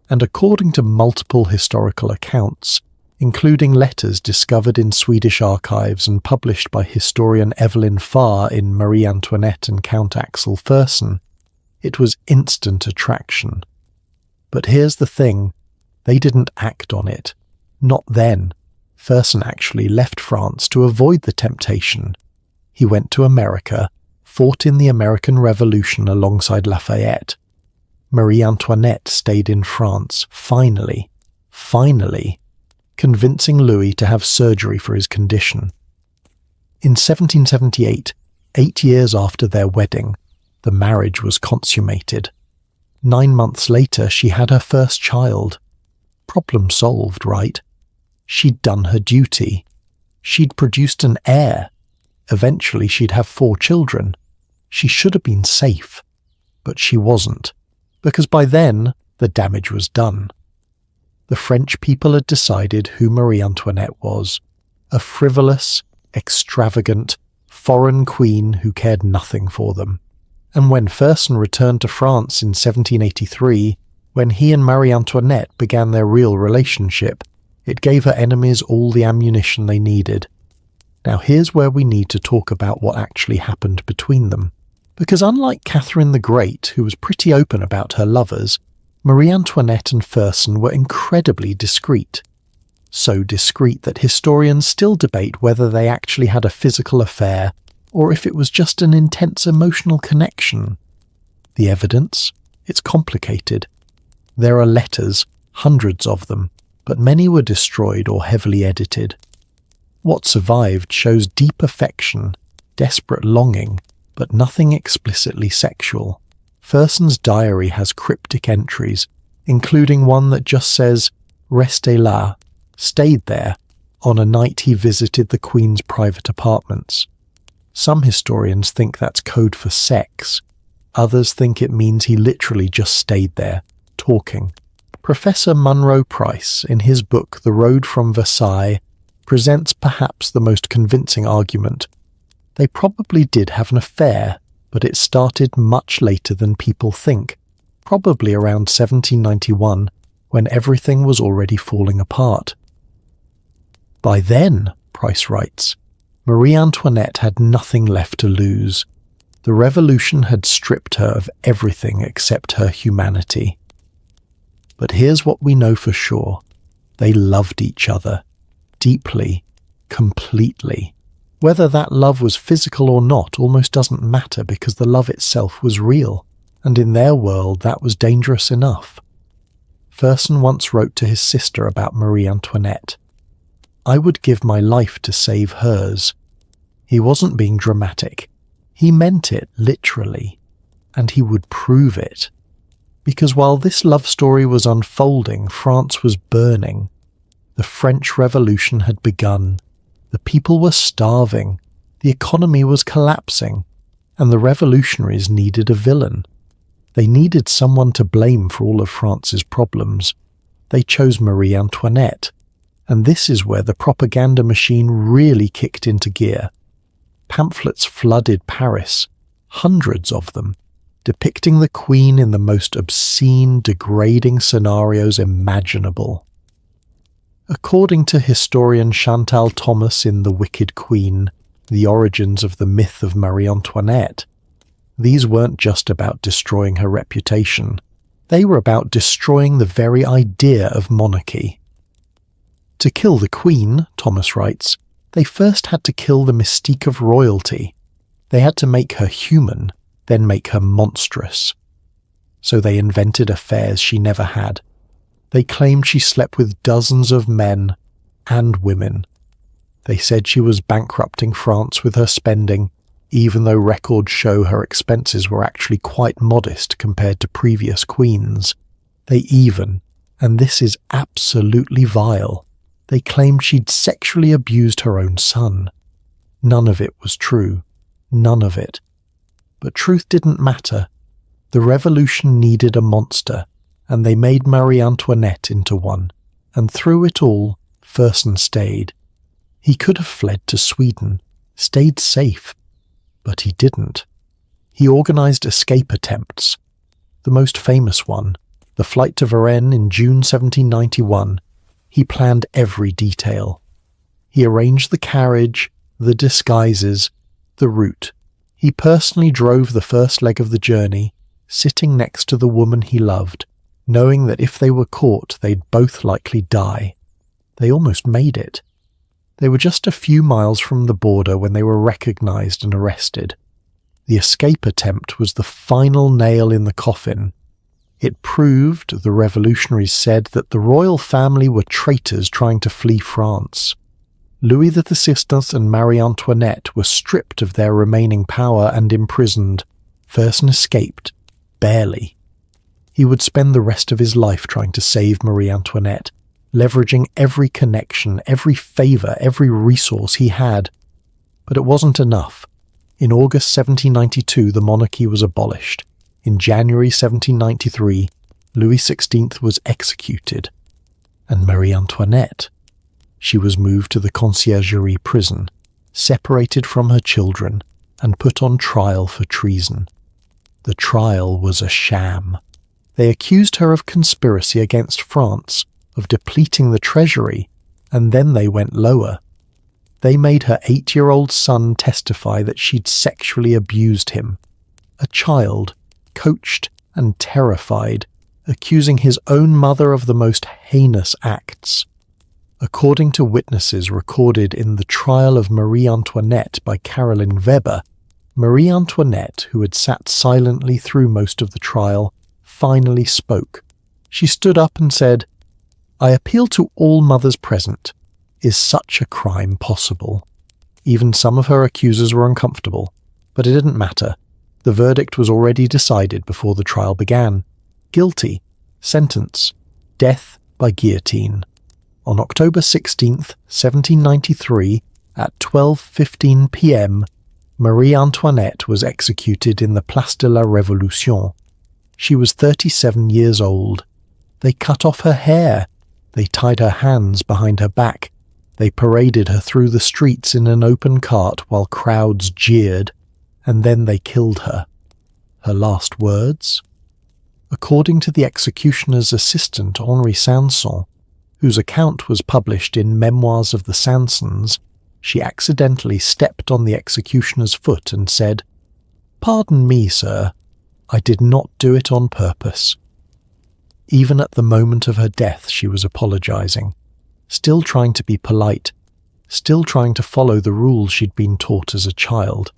and according to multiple historical accounts, including letters discovered in Swedish archives and published by historian Evelyn Farr in Marie Antoinette and Count Axel Fersen, it was instant attraction. But here's the thing, they didn't act on it. Not then. Fersen actually left France to avoid the temptation. He went to America, fought in the American Revolution alongside Lafayette. Marie Antoinette stayed in France, finally, convincing Louis to have surgery for his condition. In 1778, 8 years after their wedding, the marriage was consummated. 9 months later, she had her first child. Problem solved, right? She'd done her duty. She'd produced an heir. Eventually, she'd have 4 children. She should have been safe, but she wasn't, because by then, the damage was done. The French people had decided who Marie Antoinette was, a frivolous, extravagant, foreign queen who cared nothing for them. And when Fersen returned to France in 1783, when he and Marie Antoinette began their real relationship, it gave her enemies all the ammunition they needed. Now here's where we need to talk about what actually happened between them. Because unlike Catherine the Great, who was pretty open about her lovers, Marie Antoinette and Fersen were incredibly discreet. So discreet that historians still debate whether they actually had a physical affair or if it was just an intense emotional connection. The evidence? It's complicated. There are letters, hundreds of them, but many were destroyed or heavily edited. What survived shows deep affection, desperate longing, but nothing explicitly sexual. Fersen's diary has cryptic entries, including one that just says, "Restez là," stayed there, on a night he visited the Queen's private apartments. Some historians think that's code for sex. Others think it means he literally just stayed there, talking. Professor Munro Price, in his book The Road from Versailles, presents perhaps the most convincing argument. They probably did have an affair, but it started much later than people think, probably around 1791, when everything was already falling apart. By then, Price writes, Marie Antoinette had nothing left to lose. The revolution had stripped her of everything except her humanity. But here's what we know for sure. They loved each other. Deeply. Completely. Whether that love was physical or not almost doesn't matter because the love itself was real, and in their world that was dangerous enough. Fersen once wrote to his sister about Marie Antoinette, "I would give my life to save hers." He wasn't being dramatic. He meant it literally, and he would prove it. Because while this love story was unfolding, France was burning. The French Revolution had begun. The people were starving. The economy was collapsing. And the revolutionaries needed a villain. They needed someone to blame for all of France's problems. They chose Marie Antoinette. And this is where the propaganda machine really kicked into gear. Pamphlets flooded Paris, hundreds of them, depicting the Queen in the most obscene, degrading scenarios imaginable. According to historian Chantal Thomas in The Wicked Queen, The Origins of the Myth of Marie Antoinette, these weren't just about destroying her reputation. They were about destroying the very idea of monarchy. To kill the Queen, Thomas writes, they first had to kill the mystique of royalty. They had to make her human, then make her monstrous. So they invented affairs she never had. They claimed she slept with dozens of men and women. They said she was bankrupting France with her spending, even though records show her expenses were actually quite modest compared to previous queens. They even, and this is absolutely vile, they claimed she'd sexually abused her own son. None of it was true. None of it. But truth didn't matter. The revolution needed a monster, and they made Marie Antoinette into one. And through it all, Fersen stayed. He could have fled to Sweden, stayed safe, but he didn't. He organized escape attempts. The most famous one, the flight to Varennes in June 1791, he planned every detail. He arranged the carriage, the disguises, the route. He personally drove the first leg of the journey, sitting next to the woman he loved, knowing that if they were caught, they'd both likely die. They almost made it. They were just a few miles from the border when they were recognized and arrested. The escape attempt was the final nail in the coffin. It proved, the revolutionaries said, that the royal family were traitors trying to flee France. Louis XVI and Marie Antoinette were stripped of their remaining power and imprisoned. Fersen escaped, barely. He would spend the rest of his life trying to save Marie Antoinette, leveraging every connection, every favour, every resource he had. But it wasn't enough. In August 1792, the monarchy was abolished. In January 1793, Louis XVI was executed. And Marie Antoinette? She was moved to the Conciergerie prison, separated from her children, and put on trial for treason. The trial was a sham. They accused her of conspiracy against France, of depleting the treasury, and then they went lower. They made her 8-year-old son testify that she'd sexually abused him. A child, coached and terrified, accusing his own mother of the most heinous acts. According to witnesses recorded in The Trial of Marie Antoinette by Caroline Weber, Marie Antoinette, who had sat silently through most of the trial, finally spoke. She stood up and said, "I appeal to all mothers present. Is such a crime possible?" Even some of her accusers were uncomfortable, but it didn't matter. The verdict was already decided before the trial began. Guilty. Sentence. Death by guillotine. On October 16th, 1793, at 12:15 p.m., Marie Antoinette was executed in the Place de la Révolution. She was 37 years old. They cut off her hair. They tied her hands behind her back. They paraded her through the streets in an open cart while crowds jeered. And then they killed her. Her last words? According to the executioner's assistant Henri Sanson, whose account was published in Memoirs of the Sansons, she accidentally stepped on the executioner's foot and said, "Pardon me, sir, I did not do it on purpose." Even at the moment of her death she was apologizing, still trying to be polite, still trying to follow the rules she'd been taught as a child.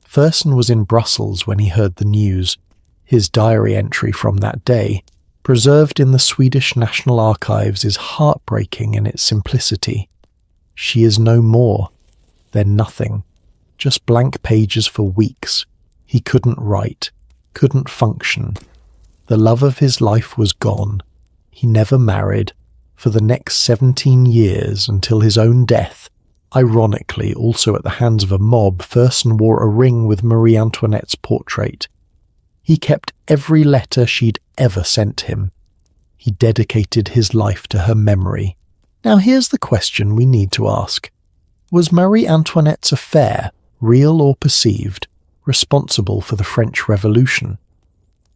Fersen was in Brussels when he heard the news. His diary entry from that day, preserved in the Swedish National Archives, is heartbreaking in its simplicity. She is no more. They're nothing. Just blank pages for weeks. He couldn't write, couldn't function. The love of his life was gone. He never married. For the next 17 years, until his own death, ironically also at the hands of a mob, Fersen wore a ring with Marie Antoinette's portrait. He kept every letter she'd ever sent him. He dedicated his life to her memory. Now here's the question we need to ask. Was Marie Antoinette's affair, real or perceived, responsible for the French Revolution?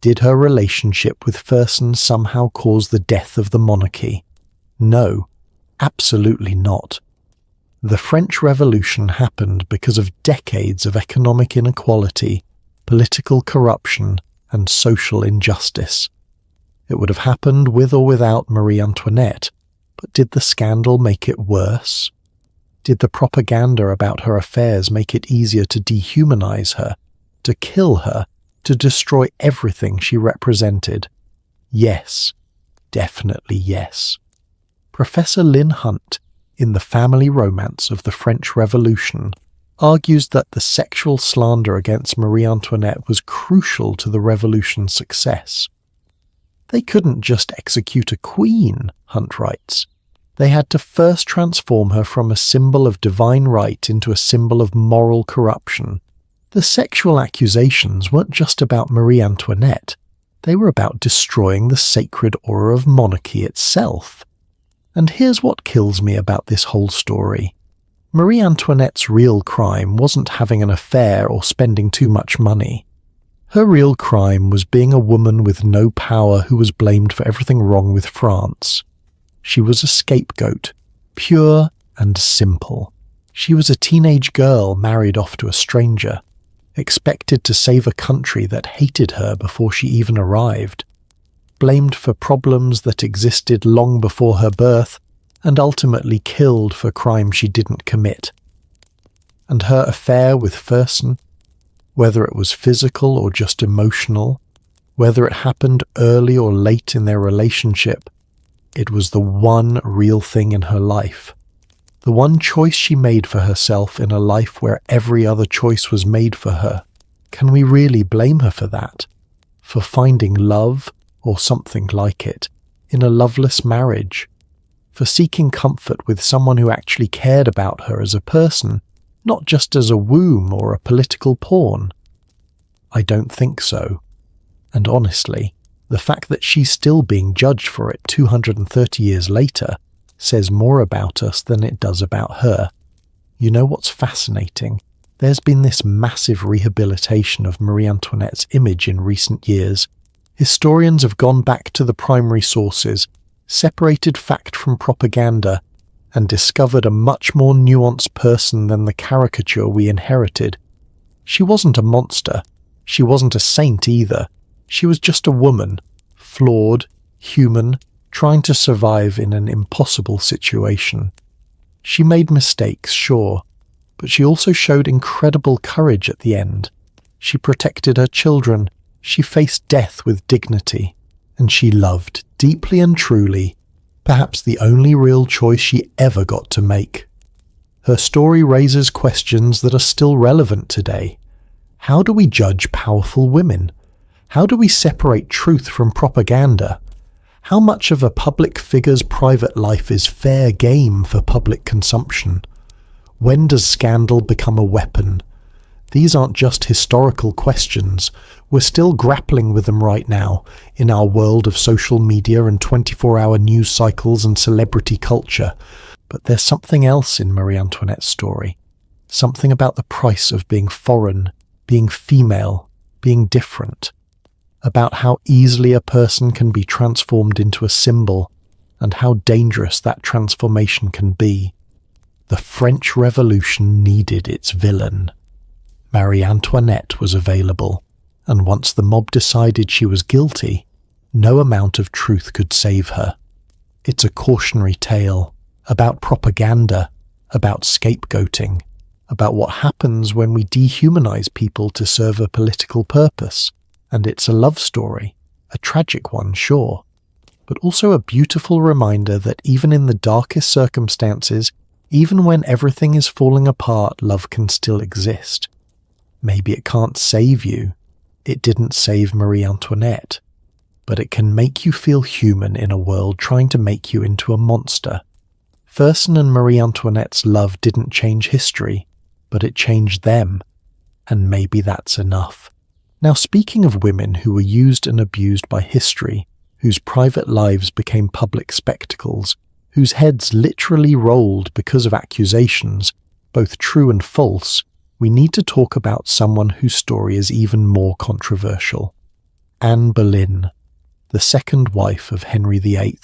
Did her relationship with Fersen somehow cause the death of the monarchy? No, absolutely not. The French Revolution happened because of decades of economic inequality, political corruption, and social injustice. It would have happened with or without Marie Antoinette, but did the scandal make it worse? Did the propaganda about her affairs make it easier to dehumanize her, to kill her, to destroy everything she represented? Yes, definitely yes. Professor Lynn Hunt, in The Family Romance of the French Revolution, argues that the sexual slander against Marie Antoinette was crucial to the revolution's success. They couldn't just execute a queen, Hunt writes. They had to first transform her from a symbol of divine right into a symbol of moral corruption. The sexual accusations weren't just about Marie Antoinette. They were about destroying the sacred aura of monarchy itself. And here's what kills me about this whole story. Marie Antoinette's real crime wasn't having an affair or spending too much money. Her real crime was being a woman with no power who was blamed for everything wrong with France. She was a scapegoat, pure and simple. She was a teenage girl married off to a stranger, expected to save a country that hated her before she even arrived, blamed for problems that existed long before her birth, and ultimately killed for crimes she didn't commit. And her affair with Fersen, whether it was physical or just emotional, whether it happened early or late in their relationship, it was the one real thing in her life. The one choice she made for herself in a life where every other choice was made for her. Can we really blame her for that? For finding love, or something like it, in a loveless marriage? For seeking comfort with someone who actually cared about her as a person, not just as a womb or a political pawn? I don't think so. And honestly, the fact that she's still being judged for it 230 years later says more about us than it does about her. You know what's fascinating? There's been this massive rehabilitation of Marie Antoinette's image in recent years. Historians have gone back to the primary sources, separated fact from propaganda, and discovered a much more nuanced person than the caricature we inherited. She wasn't a monster. She wasn't a saint either. She was just a woman, flawed, human, trying to survive in an impossible situation. She made mistakes, sure, but she also showed incredible courage at the end. She protected her children, she faced death with dignity, and she loved deeply and truly, perhaps the only real choice she ever got to make. Her story raises questions that are still relevant today. How do we judge powerful women? How do we separate truth from propaganda? How much of a public figure's private life is fair game for public consumption? When does scandal become a weapon? These aren't just historical questions. We're still grappling with them right now in our world of social media and 24-hour news cycles and celebrity culture. But there's something else in Marie Antoinette's story. Something about the price of being foreign, being female, being different. about how easily a person can be transformed into a symbol and how dangerous that transformation can be. The French Revolution needed its villain. Marie Antoinette was available, and once the mob decided she was guilty, no amount of truth could save her. It's a cautionary tale about propaganda, about scapegoating, about what happens when we dehumanize people to serve a political purpose. And it's a love story, a tragic one, sure, but also a beautiful reminder that even in the darkest circumstances, even when everything is falling apart, love can still exist. Maybe it can't save you. It didn't save Marie Antoinette. But it can make you feel human in a world trying to make you into a monster. Fersen and Marie Antoinette's love didn't change history, but it changed them. And maybe that's enough. Now, speaking of women who were used and abused by history, whose private lives became public spectacles, whose heads literally rolled because of accusations, both true and false, we need to talk about someone whose story is even more controversial. Anne Boleyn, the second wife of Henry VIII,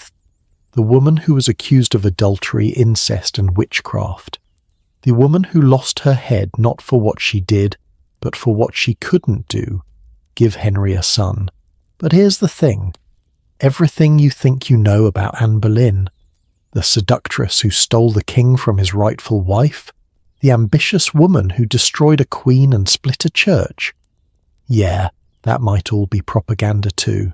the woman who was accused of adultery, incest, and witchcraft, the woman who lost her head not for what she did, but for what she couldn't do, give Henry a son. But here's the thing. Everything you think you know about Anne Boleyn, the seductress who stole the king from his rightful wife, the ambitious woman who destroyed a queen and split a church, yeah, that might all be propaganda too.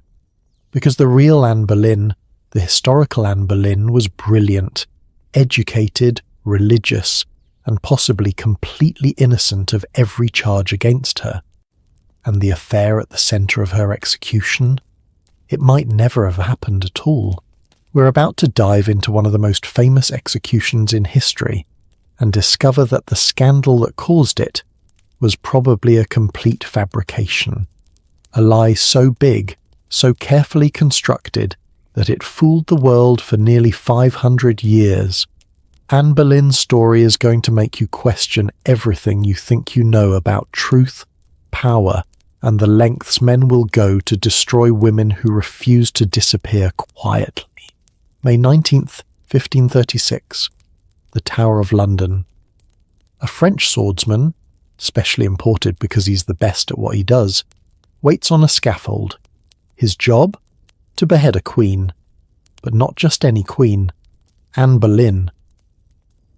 Because the real Anne Boleyn, the historical Anne Boleyn, was brilliant, educated, religious, and possibly completely innocent of every charge against her. And the affair at the centre of her execution? It might never have happened at all. We're about to dive into one of the most famous executions in history and discover that the scandal that caused it was probably a complete fabrication. A lie so big, so carefully constructed, that it fooled the world for nearly 500 years. Anne Boleyn's story is going to make you question everything you think you know about truth, power, and the lengths men will go to destroy women who refuse to disappear quietly. May 19th, 1536. The Tower of London. A French swordsman, specially imported because he's the best at what he does, waits on a scaffold. His job? To behead a queen. But not just any queen. Anne Boleyn.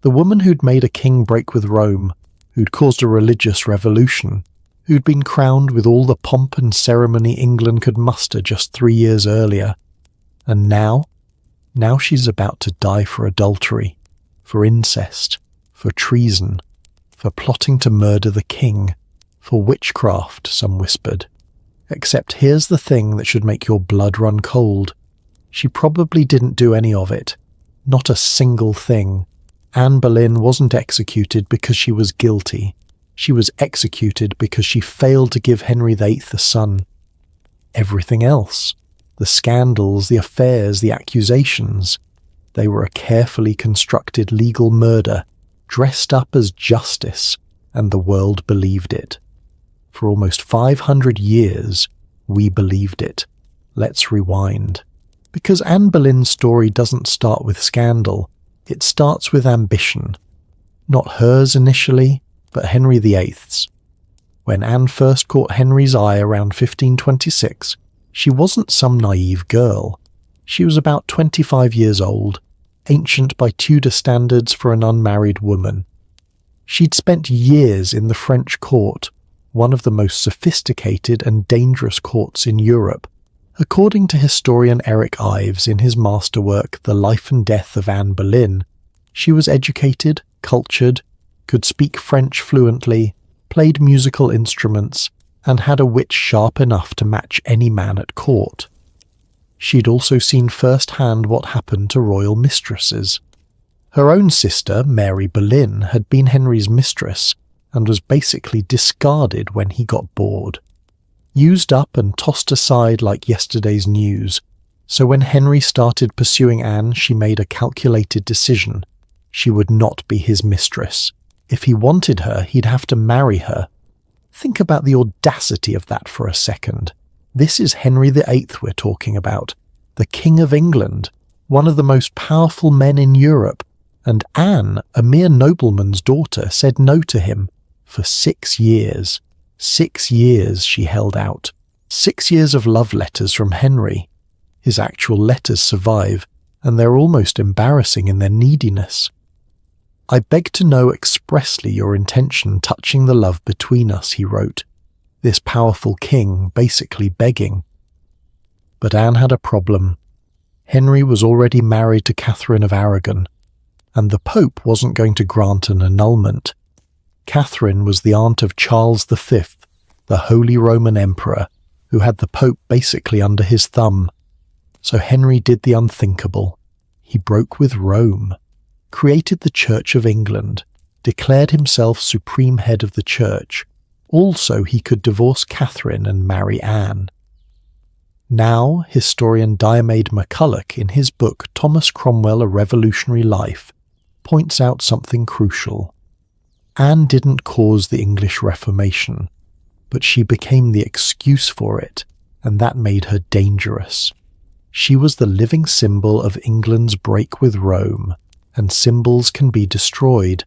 The woman who'd made a king break with Rome, who'd caused a religious revolution, who'd been crowned with all the pomp and ceremony England could muster just 3 years earlier. And now she's about to die for adultery, for incest, for treason, for plotting to murder the king, for witchcraft, some whispered. Except here's the thing that should make your blood run cold. She probably didn't do any of it. Not a single thing. Anne Boleyn wasn't executed because she was guilty. She was executed because she failed to give Henry VIII a son. Everything else, the scandals, the affairs, the accusations, they were a carefully constructed legal murder, dressed up as justice, and the world believed it. For almost 500 years, we believed it. Let's rewind. Because Anne Boleyn's story doesn't start with scandal, it starts with ambition. Not hers initially, but Henry VIII's. When Anne first caught Henry's eye around 1526, she wasn't some naive girl. She was about 25 years old, ancient by Tudor standards for an unmarried woman. She'd spent years in the French court, one of the most sophisticated and dangerous courts in Europe. According to historian Eric Ives in his masterwork The Life and Death of Anne Boleyn, she was educated, cultured, could speak French fluently, played musical instruments, and had a wit sharp enough to match any man at court. She'd also seen firsthand what happened to royal mistresses. Her own sister, Mary Boleyn, had been Henry's mistress and was basically discarded when he got bored. Used up and tossed aside like yesterday's news. So when Henry started pursuing Anne, she made a calculated decision. She would not be his mistress. If he wanted her, he'd have to marry her. Think about the audacity of that for a second. This is Henry VIII we're talking about, the King of England, one of the most powerful men in Europe, and Anne, a mere nobleman's daughter, said no to him for 6 years. 6 years she held out. 6 years of love letters from Henry. His actual letters survive, and they're almost embarrassing in their neediness. "I beg to know expressly your intention touching the love between us," he wrote, this powerful king basically begging. But Anne had a problem. Henry was already married to Catherine of Aragon, and the Pope wasn't going to grant an annulment. Catherine was the aunt of Charles V, the Holy Roman Emperor, who had the Pope basically under his thumb. So Henry did the unthinkable. He broke with Rome, created the Church of England, declared himself supreme head of the church, all so he could divorce Catherine and marry Anne. Now, historian Diarmaid MacCulloch, in his book Thomas Cromwell: A Revolutionary Life, points out something crucial. Anne didn't cause the English Reformation, but she became the excuse for it, and that made her dangerous. She was the living symbol of England's break with Rome, and symbols can be destroyed.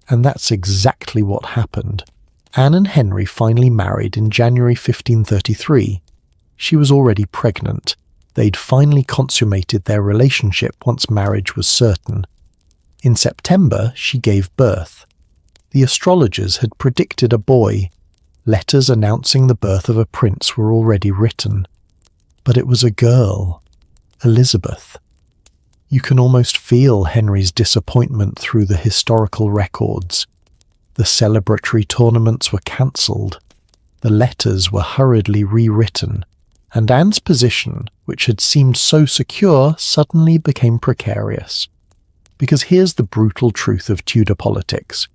And that's exactly what happened. Anne and Henry finally married in January 1533. She was already pregnant. They'd finally consummated their relationship once marriage was certain. In September, she gave birth. The astrologers had predicted a boy. Letters announcing the birth of a prince were already written. But it was a girl, Elizabeth. You can almost feel Henry's disappointment through the historical records. The celebratory tournaments were cancelled. The letters were hurriedly rewritten. And Anne's position, which had seemed so secure, suddenly became precarious. Because here's the brutal truth of Tudor politics.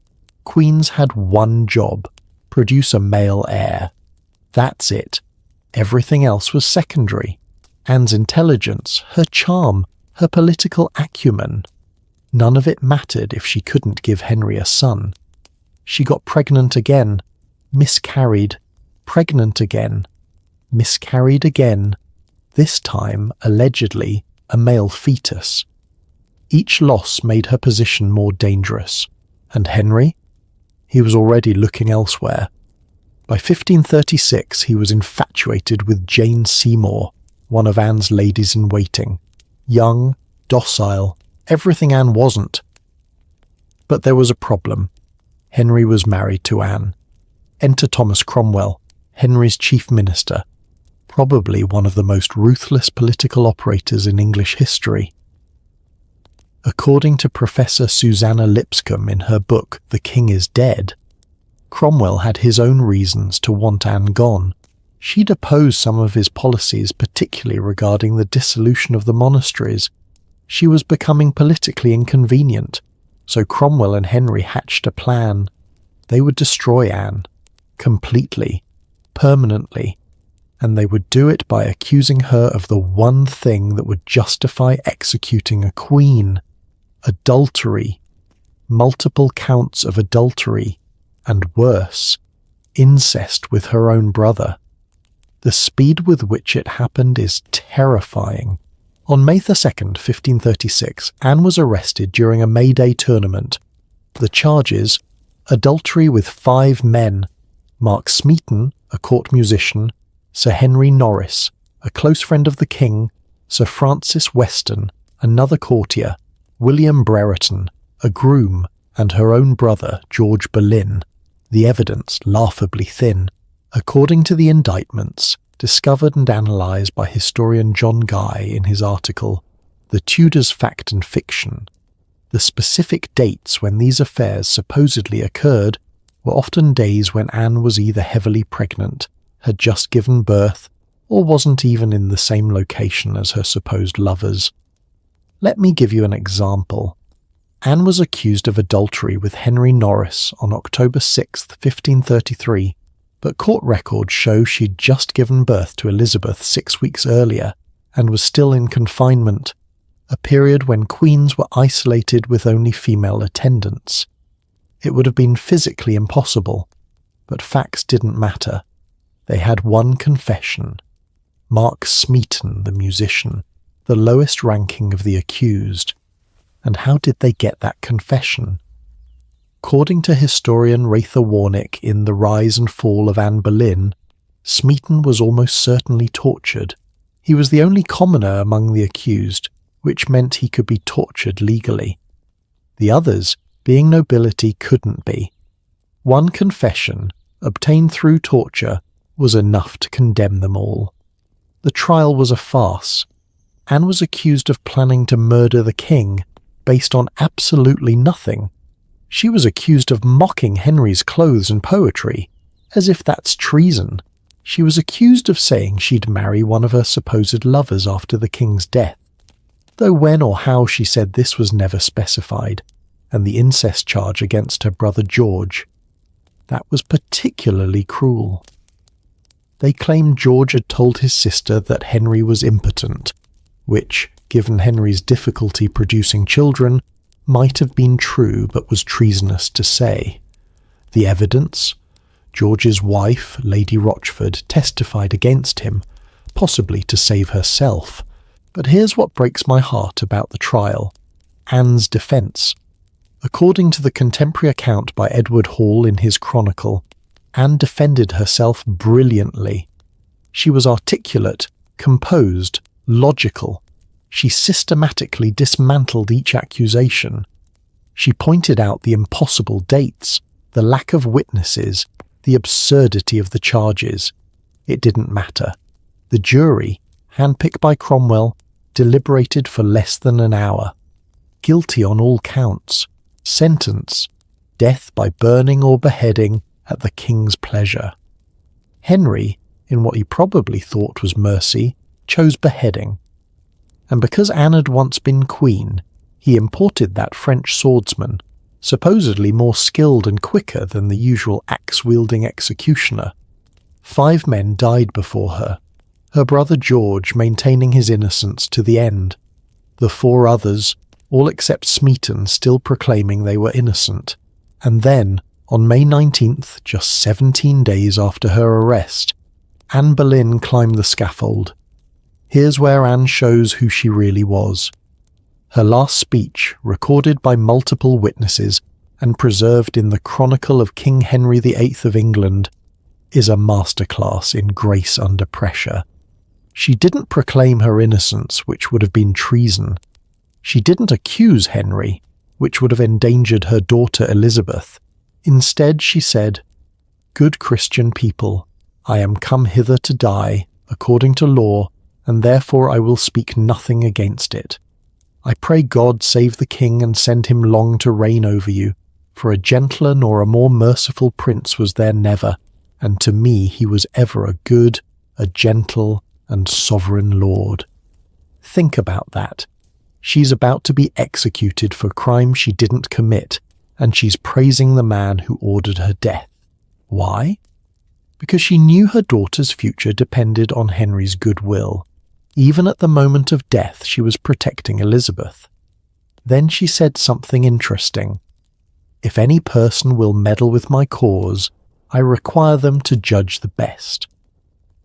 Queens had one job: produce a male heir. That's it. Everything else was secondary. Anne's intelligence, her charm, her political acumen. None of it mattered if she couldn't give Henry a son. She got pregnant again, miscarried, pregnant again, miscarried again, this time, allegedly, a male fetus. Each loss made her position more dangerous. And Henry? He was already looking elsewhere. By 1536 he was infatuated with Jane Seymour, one of Anne's ladies-in-waiting. Young, docile, everything Anne wasn't. But there was a problem. Henry was married to Anne. Enter Thomas Cromwell, Henry's chief minister, probably one of the most ruthless political operators in English history. According to Professor Susanna Lipscomb in her book The King is Dead, Cromwell had his own reasons to want Anne gone. She'd opposed some of his policies, particularly regarding the dissolution of the monasteries. She was becoming politically inconvenient, so Cromwell and Henry hatched a plan. They would destroy Anne, completely, permanently, and they would do it by accusing her of the one thing that would justify executing a queen: adultery, multiple counts of adultery, and worse, incest with her own brother. The speed with which it happened is terrifying. On May 2nd, 1536, Anne was arrested during a May Day tournament. The charges: adultery with 5 men, Mark Smeaton, a court musician, Sir Henry Norris, a close friend of the king, Sir Francis Weston, another courtier, William Brereton, a groom, and her own brother, George Boleyn. The evidence laughably thin. According to the indictments, discovered and analysed by historian John Guy in his article, The Tudors' Fact and Fiction, the specific dates when these affairs supposedly occurred were often days when Anne was either heavily pregnant, had just given birth, or wasn't even in the same location as her supposed lovers. Let me give you an example. Anne was accused of adultery with Henry Norris on October 6, 1533, but court records show she'd just given birth to Elizabeth 6 weeks earlier and was still in confinement, a period when queens were isolated with only female attendants. It would have been physically impossible, but facts didn't matter. They had one confession. Mark Smeaton, the musician, the lowest ranking of the accused. And how did they get that confession? According to historian Rather Warnick in The Rise and Fall of Anne Boleyn, Smeaton was almost certainly tortured. He was the only commoner among the accused, which meant he could be tortured legally. The others, being nobility, couldn't be. One confession, obtained through torture, was enough to condemn them all. The trial was a farce. Anne was accused of planning to murder the king, based on absolutely nothing. She was accused of mocking Henry's clothes and poetry, as if that's treason. She was accused of saying she'd marry one of her supposed lovers after the king's death, though when or how she said this was never specified, and the incest charge against her brother George. That was particularly cruel. They claimed George had told his sister that Henry was impotent, which, given Henry's difficulty producing children, might have been true but was treasonous to say. The evidence? George's wife, Lady Rochford, testified against him, possibly to save herself. But here's what breaks my heart about the trial. Anne's defence. According to the contemporary account by Edward Hall in his Chronicle, Anne defended herself brilliantly. She was articulate, composed, logical. She systematically dismantled each accusation. She pointed out the impossible dates, the lack of witnesses, the absurdity of the charges. It didn't matter. The jury, handpicked by Cromwell, deliberated for less than an hour. Guilty on all counts. Sentence: death by burning or beheading at the king's pleasure. Henry, in what he probably thought was mercy, chose beheading. And because Anne had once been queen, he imported that French swordsman, supposedly more skilled and quicker than the usual axe-wielding executioner. 5 men died before her brother George maintaining his innocence to the end. The 4 others, all except Smeaton, still proclaiming they were innocent. And then, on May 19th, just 17 days after her arrest, Anne Boleyn climbed the scaffold. Here's where Anne shows who she really was. Her last speech, recorded by multiple witnesses and preserved in the Chronicle of King Henry VIII of England, is a masterclass in grace under pressure. She didn't proclaim her innocence, which would have been treason. She didn't accuse Henry, which would have endangered her daughter Elizabeth. Instead, she said, "Good Christian people, I am come hither to die, according to law, and therefore I will speak nothing against it. I pray God save the king and send him long to reign over you, for a gentler nor a more merciful prince was there never, and to me he was ever a good, a gentle, and sovereign lord." Think about that. She's about to be executed for crimes she didn't commit, and she's praising the man who ordered her death. Why? Because she knew her daughter's future depended on Henry's goodwill. Even at the moment of death, she was protecting Elizabeth. Then she said something interesting. "If any person will meddle with my cause, I require them to judge the best."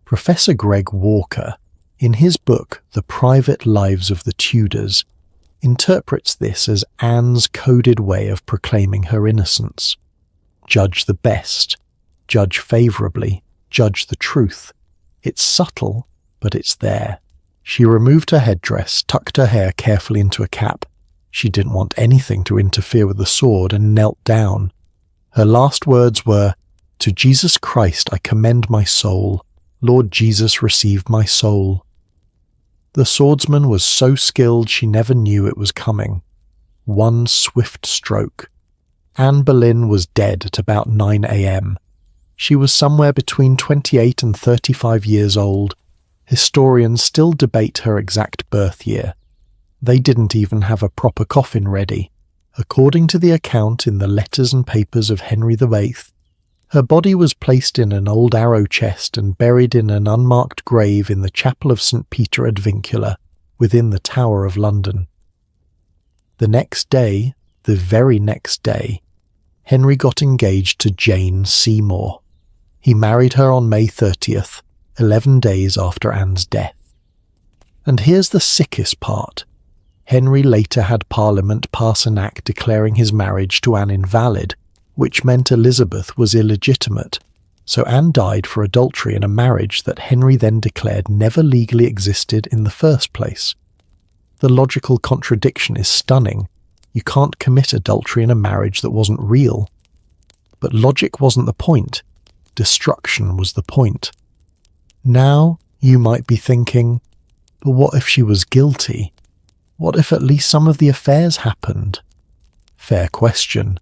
Professor Greg Walker, in his book The Private Lives of the Tudors, interprets this as Anne's coded way of proclaiming her innocence. Judge the best, judge favourably, judge the truth. It's subtle, but it's there. She removed her headdress, tucked her hair carefully into a cap. She didn't want anything to interfere with the sword, and knelt down. Her last words were, "To Jesus Christ I commend my soul. Lord Jesus, receive my soul." The swordsman was so skilled she never knew it was coming. One swift stroke. Anne Boleyn was dead at about 9 a.m. She was somewhere between 28 and 35 years old. Historians still debate her exact birth year. They didn't even have a proper coffin ready. According to the account in the letters and papers of Henry VIII, her body was placed in an old arrow chest and buried in an unmarked grave in the chapel of St. Peter ad Vincula, within the Tower of London. The next day, the very next day, Henry got engaged to Jane Seymour. He married her on May 30th, 11 days after Anne's death. And here's the sickest part. Henry later had Parliament pass an act declaring his marriage to Anne invalid, which meant Elizabeth was illegitimate, so Anne died for adultery in a marriage that Henry then declared never legally existed in the first place. The logical contradiction is stunning. You can't commit adultery in a marriage that wasn't real. But logic wasn't the point. Destruction was the point. Now you might be thinking, but what if she was guilty? What if at least some of the affairs happened? Fair question.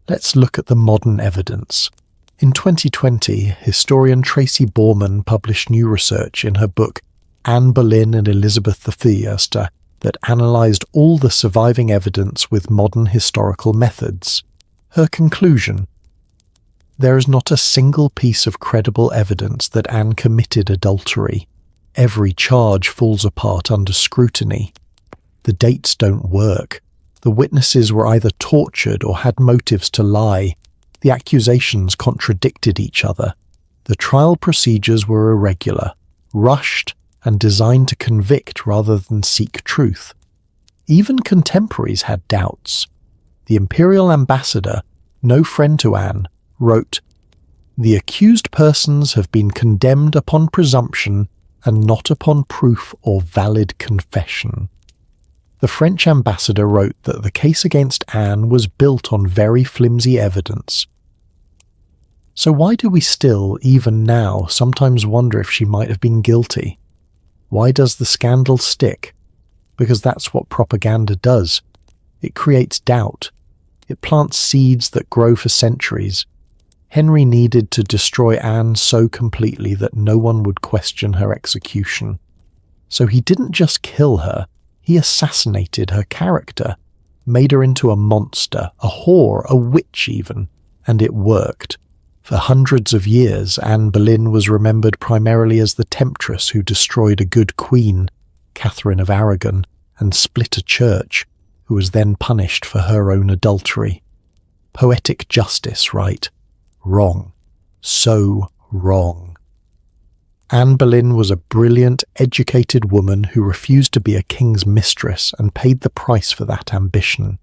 Let's look at the modern evidence. In 2020, historian Tracy Borman published new research in her book Anne Boleyn and Elizabeth I that analysed all the surviving evidence with modern historical methods. Her conclusion: there is not a single piece of credible evidence that Anne committed adultery. Every charge falls apart under scrutiny. The dates don't work. The witnesses were either tortured or had motives to lie. The accusations contradicted each other. The trial procedures were irregular, rushed, and designed to convict rather than seek truth. Even contemporaries had doubts. The imperial ambassador, no friend to Anne, wrote, "The accused persons have been condemned upon presumption and not upon proof or valid confession." The French ambassador wrote that the case against Anne was built on very flimsy evidence. So why do we still, even now, sometimes wonder if she might have been guilty? Why does the scandal stick? Because that's what propaganda does. It creates doubt. It plants seeds that grow for centuries. Henry needed to destroy Anne so completely that no one would question her execution. So he didn't just kill her, he assassinated her character, made her into a monster, a whore, a witch even, and it worked. For hundreds of years, Anne Boleyn was remembered primarily as the temptress who destroyed a good queen, Catherine of Aragon, and split a church, who was then punished for her own adultery. Poetic justice, right? Wrong. So wrong. Anne Boleyn was a brilliant, educated woman who refused to be a king's mistress and paid the price for that ambition.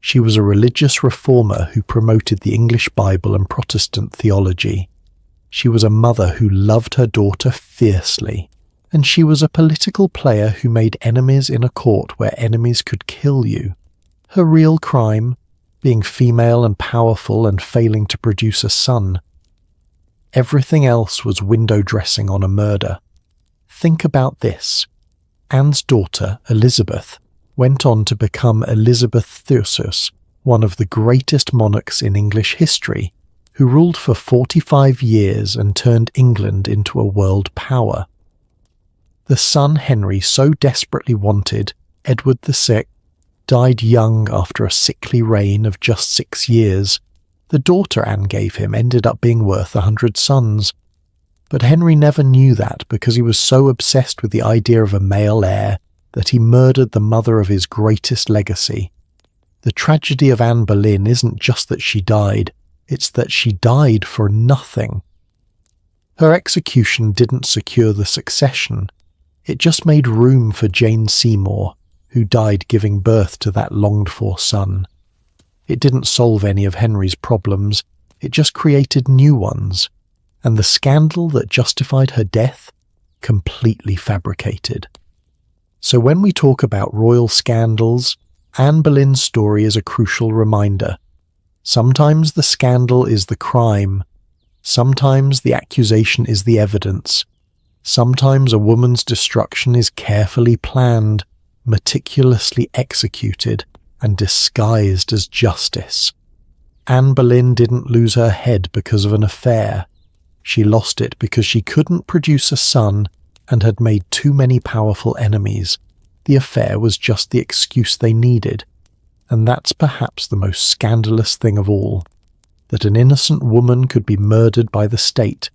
She was a religious reformer who promoted the English Bible and Protestant theology. She was a mother who loved her daughter fiercely, and she was a political player who made enemies in a court where enemies could kill you. Her real crime? Being female and powerful and failing to produce a son. Everything else was window dressing on a murder. Think about this. Anne's daughter, Elizabeth, went on to become Elizabeth II, one of the greatest monarchs in English history, who ruled for 45 years and turned England into a world power. The son Henry so desperately wanted, Edward VI, died young after a sickly reign of just 6 years. The daughter Anne gave him ended up being worth 100 sons. But Henry never knew that because he was so obsessed with the idea of a male heir that he murdered the mother of his greatest legacy. The tragedy of Anne Boleyn isn't just that she died, it's that she died for nothing. Her execution didn't secure the succession. It just made room for Jane Seymour, who died giving birth to that longed-for son. It didn't solve any of Henry's problems, it just created new ones, and the scandal that justified her death, completely fabricated. So when we talk about royal scandals, Anne Boleyn's story is a crucial reminder. Sometimes the scandal is the crime, sometimes the accusation is the evidence, sometimes a woman's destruction is carefully planned, meticulously executed, and disguised as justice. Anne Boleyn didn't lose her head because of an affair. She lost it because she couldn't produce a son and had made too many powerful enemies. The affair was just the excuse they needed. And that's perhaps the most scandalous thing of all, that an innocent woman could be murdered by the state,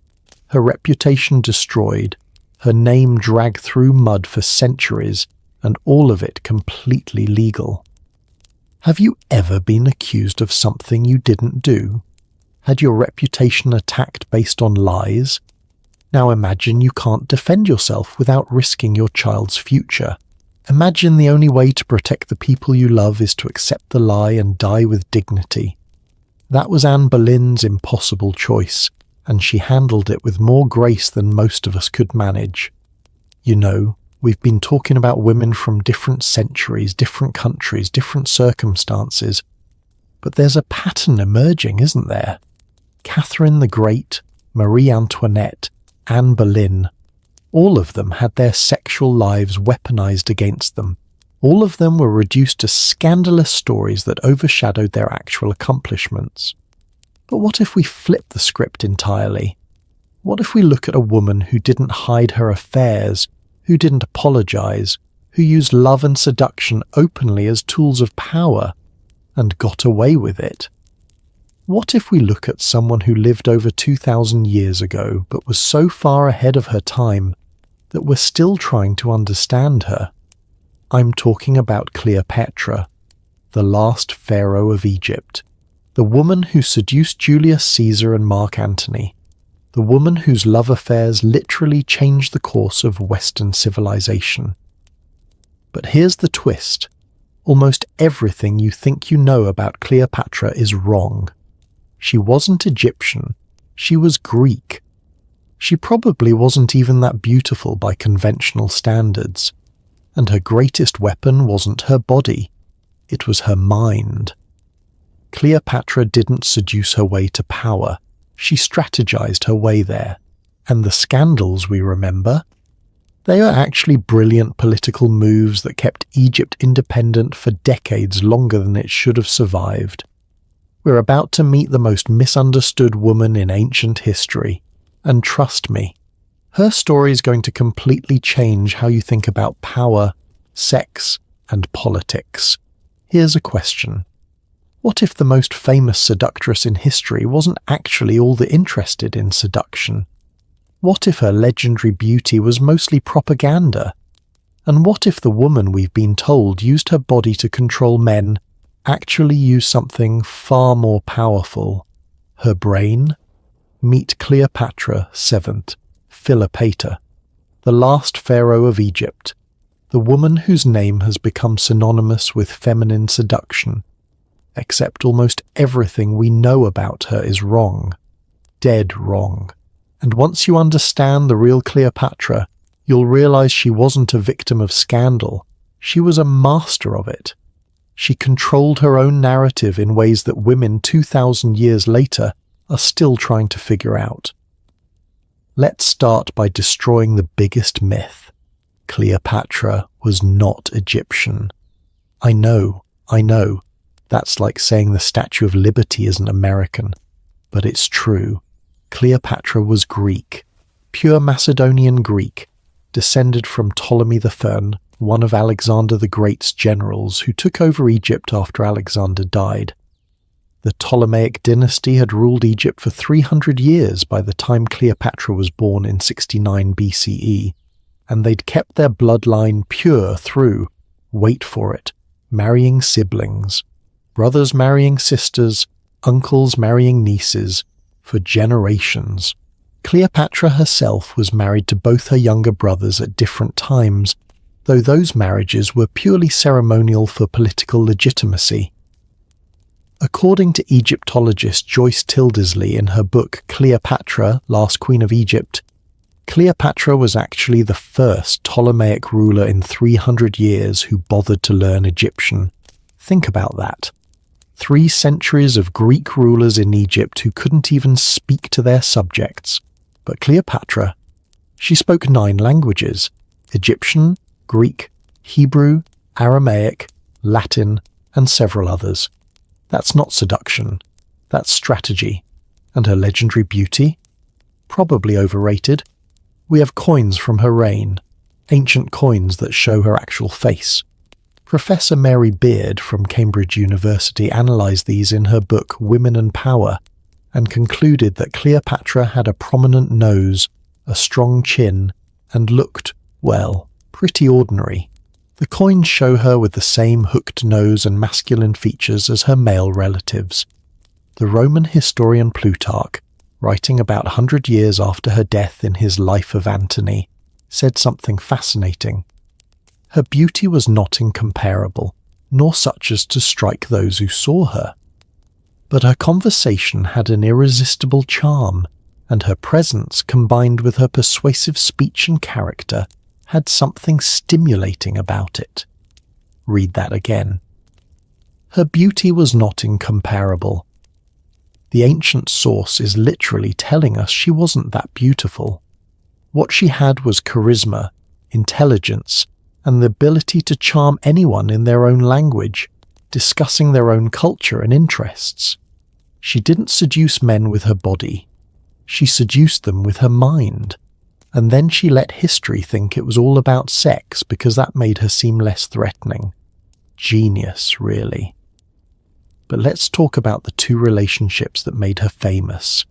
her reputation destroyed, her name dragged through mud for centuries, and all of it completely legal. Have you ever been accused of something you didn't do? Had your reputation attacked based on lies? Now imagine you can't defend yourself without risking your child's future. Imagine the only way to protect the people you love is to accept the lie and die with dignity. That was Anne Boleyn's impossible choice, and she handled it with more grace than most of us could manage. You know, we've been talking about women from different centuries, different countries, different circumstances, but there's a pattern emerging, isn't there? Catherine the Great, Marie Antoinette, Anne Boleyn, all of them had their sexual lives weaponized against them. All of them were reduced to scandalous stories that overshadowed their actual accomplishments. But what if we flip the script entirely? What if we look at a woman who didn't hide her affairs, who didn't apologize, who used love and seduction openly as tools of power, and got away with it? What if we look at someone who lived over 2,000 years ago but was so far ahead of her time that we're still trying to understand her? I'm talking about Cleopatra, the last pharaoh of Egypt, the woman who seduced Julius Caesar and Mark Antony, the woman whose love affairs literally changed the course of Western civilization. But here's the twist. Almost everything you think you know about Cleopatra is wrong. She wasn't Egyptian, she was Greek. She probably wasn't even that beautiful by conventional standards. And her greatest weapon wasn't her body, it was her mind. Cleopatra didn't seduce her way to power, she strategized her way there. And the scandals we remember? They are actually brilliant political moves that kept Egypt independent for decades longer than it should have survived. We're about to meet the most misunderstood woman in ancient history, and trust me, her story is going to completely change how you think about power, sex, and politics. Here's a question. What if the most famous seductress in history wasn't actually all that interested in seduction? What if her legendary beauty was mostly propaganda? And what if the woman we've been told used her body to control men actually used something far more powerful? Her brain? Meet Cleopatra VII, Philopator, the last pharaoh of Egypt, the woman whose name has become synonymous with feminine seduction. Except almost everything we know about her is wrong. Dead wrong. And once you understand the real Cleopatra, you'll realize she wasn't a victim of scandal. She was a master of it. She controlled her own narrative in ways that women 2,000 years later are still trying to figure out. Let's start by destroying the biggest myth. Cleopatra was not Egyptian. I know. That's like saying the Statue of Liberty isn't American. But it's true. Cleopatra was Greek, pure Macedonian Greek, descended from Ptolemy I, one of Alexander the Great's generals who took over Egypt after Alexander died. The Ptolemaic dynasty had ruled Egypt for 300 years by the time Cleopatra was born in 69 BCE, and they'd kept their bloodline pure through, wait for it, marrying siblings, brothers marrying sisters, uncles marrying nieces, for generations. Cleopatra herself was married to both her younger brothers at different times, though those marriages were purely ceremonial for political legitimacy. According to Egyptologist Joyce Tildesley in her book Cleopatra, Last Queen of Egypt, Cleopatra was actually the first Ptolemaic ruler in 300 years who bothered to learn Egyptian. Think about that. 3 centuries of Greek rulers in Egypt who couldn't even speak to their subjects. But Cleopatra, she spoke 9 languages: Egyptian, Greek, Hebrew, Aramaic, Latin, and several others. That's not seduction, that's strategy. And her legendary beauty? Probably overrated. We have coins from her reign, ancient coins that show her actual face. Professor Mary Beard from Cambridge University analysed these in her book Women and Power and concluded that Cleopatra had a prominent nose, a strong chin, and looked, well, pretty ordinary. The coins show her with the same hooked nose and masculine features as her male relatives. The Roman historian Plutarch, writing about 100 years after her death in his Life of Antony, said something fascinating. Her beauty was not incomparable, nor such as to strike those who saw her. But her conversation had an irresistible charm, and her presence, combined with her persuasive speech and character, had something stimulating about it. Read that again. Her beauty was not incomparable. The ancient source is literally telling us she wasn't that beautiful. What she had was charisma, intelligence, and the ability to charm anyone in their own language, discussing their own culture and interests. She didn't seduce men with her body. She seduced them with her mind. And then she let history think it was all about sex because that made her seem less threatening. Genius, really. But let's talk about the two relationships that made her famous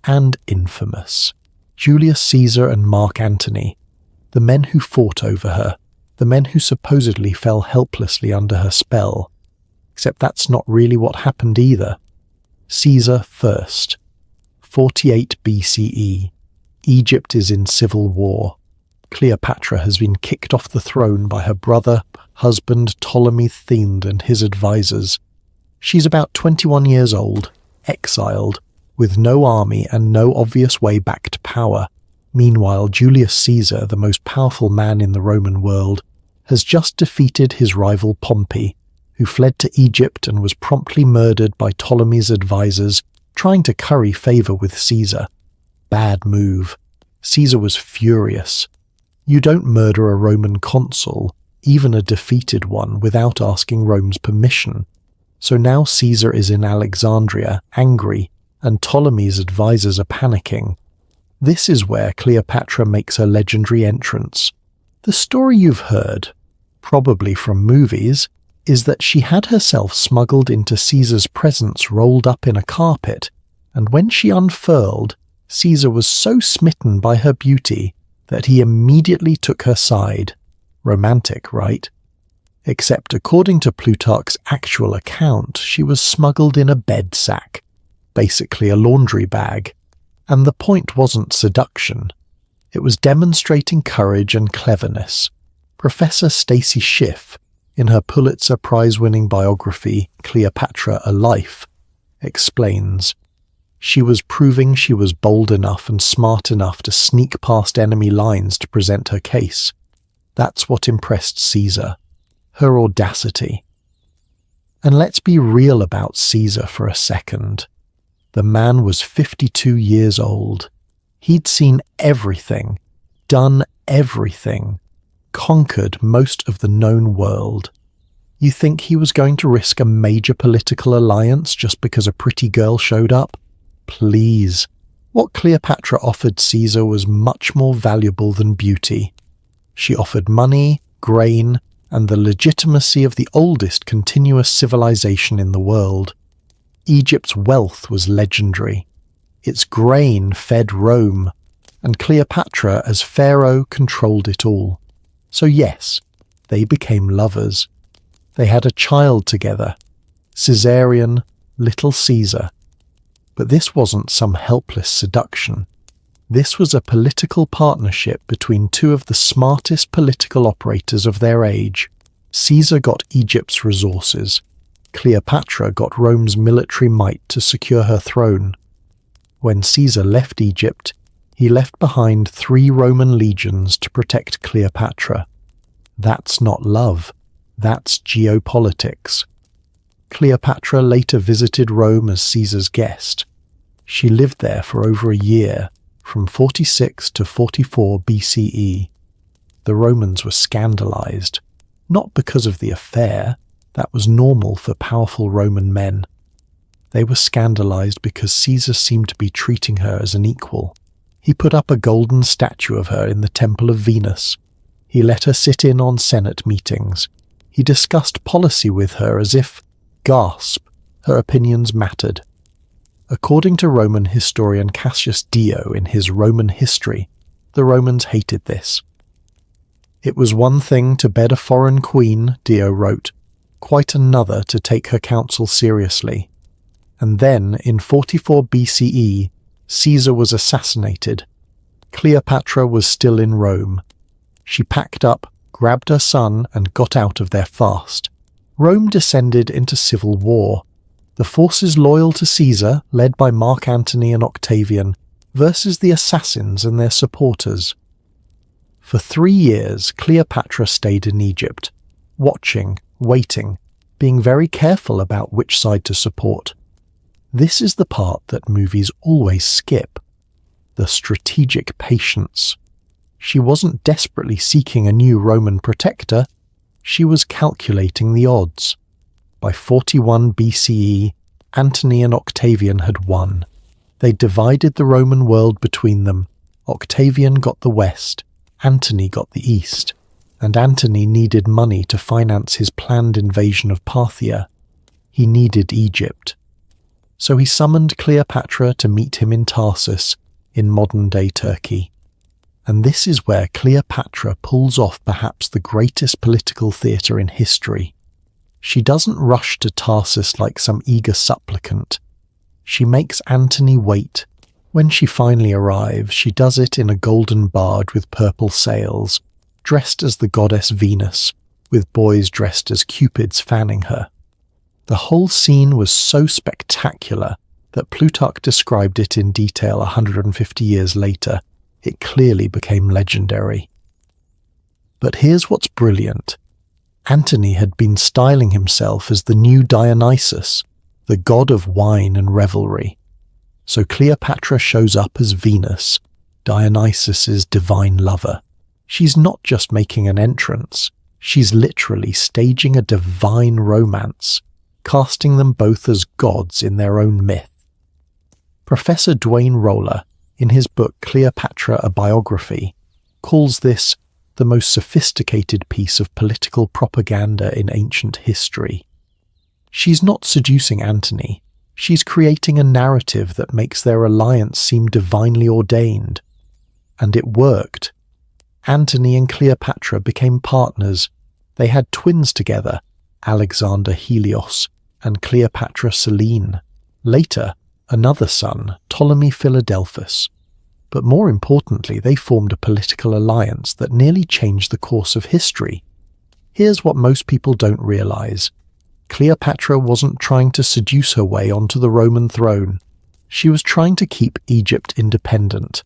and infamous. Julius Caesar and Mark Antony, the men who fought over her, the men who supposedly fell helplessly under her spell. Except that's not really what happened either. Caesar first. 48 BCE. Egypt is in civil war. Cleopatra has been kicked off the throne by her brother, husband Ptolemy Themed and his advisors. She's about 21 years old, exiled, with no army and no obvious way back to power. Meanwhile, Julius Caesar, the most powerful man in the Roman world, has just defeated his rival Pompey, who fled to Egypt and was promptly murdered by Ptolemy's advisors, trying to curry favor with Caesar. Bad move. Caesar was furious. You don't murder a Roman consul, even a defeated one, without asking Rome's permission. So now Caesar is in Alexandria, angry, and Ptolemy's advisors are panicking. This is where Cleopatra makes her legendary entrance. The story you've heard, probably from movies, is that she had herself smuggled into Caesar's presence rolled up in a carpet, and when she unfurled, Caesar was so smitten by her beauty that he immediately took her side. Romantic, right? Except according to Plutarch's actual account, she was smuggled in a bed sack, basically a laundry bag, and the point wasn't seduction. It was demonstrating courage and cleverness. Professor Stacy Schiff, in her Pulitzer Prize-winning biography Cleopatra: A Life, explains, she was proving she was bold enough and smart enough to sneak past enemy lines to present her case. That's what impressed Caesar, her audacity. And let's be real about Caesar for a second. The man was 52 years old. He'd seen everything, done everything, conquered most of the known world. You think he was going to risk a major political alliance just because a pretty girl showed up? Please. What Cleopatra offered Caesar was much more valuable than beauty. She offered money, grain, and the legitimacy of the oldest continuous civilization in the world. Egypt's wealth was legendary. Its grain fed Rome, and Cleopatra as pharaoh controlled it all. So yes, they became lovers. They had a child together, Caesarion, little Caesar. But this wasn't some helpless seduction. This was a political partnership between two of the smartest political operators of their age. Caesar got Egypt's resources. Cleopatra got Rome's military might to secure her throne. When Caesar left Egypt, he left behind 3 Roman legions to protect Cleopatra. That's not love. That's geopolitics. Cleopatra later visited Rome as Caesar's guest. She lived there for over a year, from 46 to 44 BCE. The Romans were scandalized, not because of the affair. That was normal for powerful Roman men. They were scandalized because Caesar seemed to be treating her as an equal. He put up a golden statue of her in the Temple of Venus. He let her sit in on Senate meetings. He discussed policy with her as if, gasp, her opinions mattered. According to Roman historian Cassius Dio in his Roman History, the Romans hated this. It was one thing to bed a foreign queen, Dio wrote, quite another to take her counsel seriously. And then, in 44 BCE, Caesar was assassinated. Cleopatra was still in Rome. She packed up, grabbed her son, and got out of there fast. Rome descended into civil war. The forces loyal to Caesar, led by Mark Antony and Octavian, versus the assassins and their supporters. For 3 years, Cleopatra stayed in Egypt, watching, waiting, being very careful about which side to support. This is the part that movies always skip: the strategic patience. She wasn't desperately seeking a new Roman protector, she was calculating the odds. By 41 BCE, Antony and Octavian had won. They divided the Roman world between them. Octavian got the west, Antony got the east, and Antony needed money to finance his planned invasion of Parthia. He needed Egypt. So he summoned Cleopatra to meet him in Tarsus, in modern-day Turkey. And this is where Cleopatra pulls off perhaps the greatest political theatre in history. She doesn't rush to Tarsus like some eager supplicant. She makes Antony wait. When she finally arrives, she does it in a golden barge with purple sails, dressed as the goddess Venus, with boys dressed as cupids fanning her. The whole scene was so spectacular that Plutarch described it in detail 150 years later. It clearly became legendary. But here's what's brilliant. Antony had been styling himself as the new Dionysus, the god of wine and revelry. So Cleopatra shows up as Venus, Dionysus's divine lover. She's not just making an entrance, she's literally staging a divine romance, casting them both as gods in their own myth. Professor Dwayne Roller, in his book Cleopatra, a Biography, calls this the most sophisticated piece of political propaganda in ancient history. She's not seducing Antony, she's creating a narrative that makes their alliance seem divinely ordained. And it worked. Antony and Cleopatra became partners. They had twins together, Alexander Helios and Cleopatra Selene. Later, another son, Ptolemy Philadelphus. But more importantly, they formed a political alliance that nearly changed the course of history. Here's what most people don't realize. Cleopatra wasn't trying to seduce her way onto the Roman throne. She was trying to keep Egypt independent.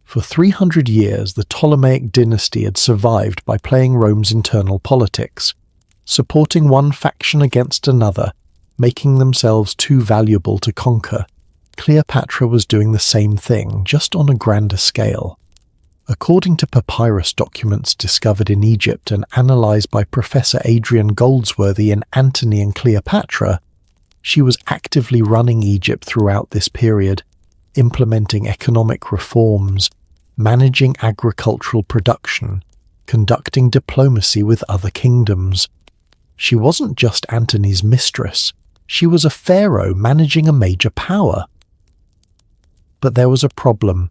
For 300 years, the Ptolemaic dynasty had survived by playing Rome's internal politics, supporting one faction against another, making themselves too valuable to conquer. Cleopatra was doing the same thing, just on a grander scale. According to papyrus documents discovered in Egypt and analysed by Professor Adrian Goldsworthy in Antony and Cleopatra, she was actively running Egypt throughout this period, implementing economic reforms, managing agricultural production, conducting diplomacy with other kingdoms. She wasn't just Antony's mistress, she was a pharaoh managing a major power. But there was a problem.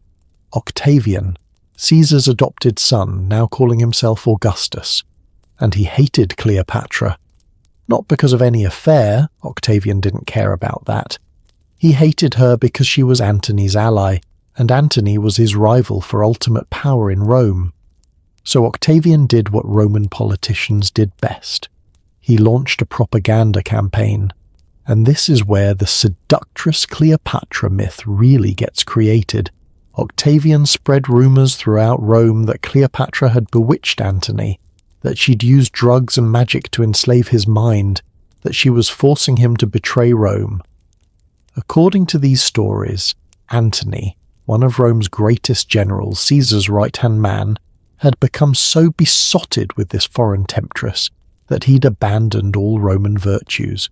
Octavian, Caesar's adopted son, now calling himself Augustus, and he hated Cleopatra. Not because of any affair, Octavian didn't care about that. He hated her because she was Antony's ally, and Antony was his rival for ultimate power in Rome. So Octavian did what Roman politicians did best. He launched a propaganda campaign. And this is where the seductress Cleopatra myth really gets created. Octavian spread rumors throughout Rome that Cleopatra had bewitched Antony, that she'd used drugs and magic to enslave his mind, that she was forcing him to betray Rome. According to these stories, Antony, one of Rome's greatest generals, Caesar's right-hand man, had become so besotted with this foreign temptress that he'd abandoned all Roman virtues.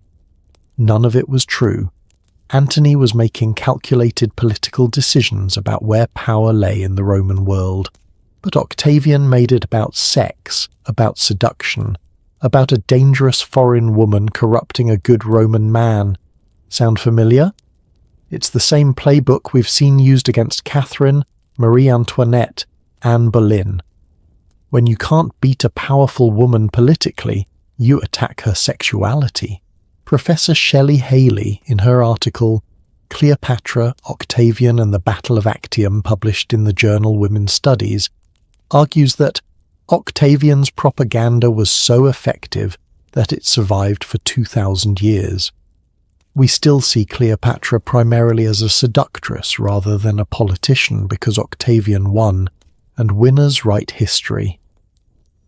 None of it was true. Antony was making calculated political decisions about where power lay in the Roman world. But Octavian made it about sex, about seduction, about a dangerous foreign woman corrupting a good Roman man. Sound familiar? It's the same playbook we've seen used against Catherine, Marie Antoinette, Anne Boleyn. When you can't beat a powerful woman politically, you attack her sexuality. Professor Shelley Haley, in her article Cleopatra, Octavian and the Battle of Actium, published in the journal Women's Studies, argues that Octavian's propaganda was so effective that it survived for 2,000 years. We still see Cleopatra primarily as a seductress rather than a politician because Octavian won, and winners write history.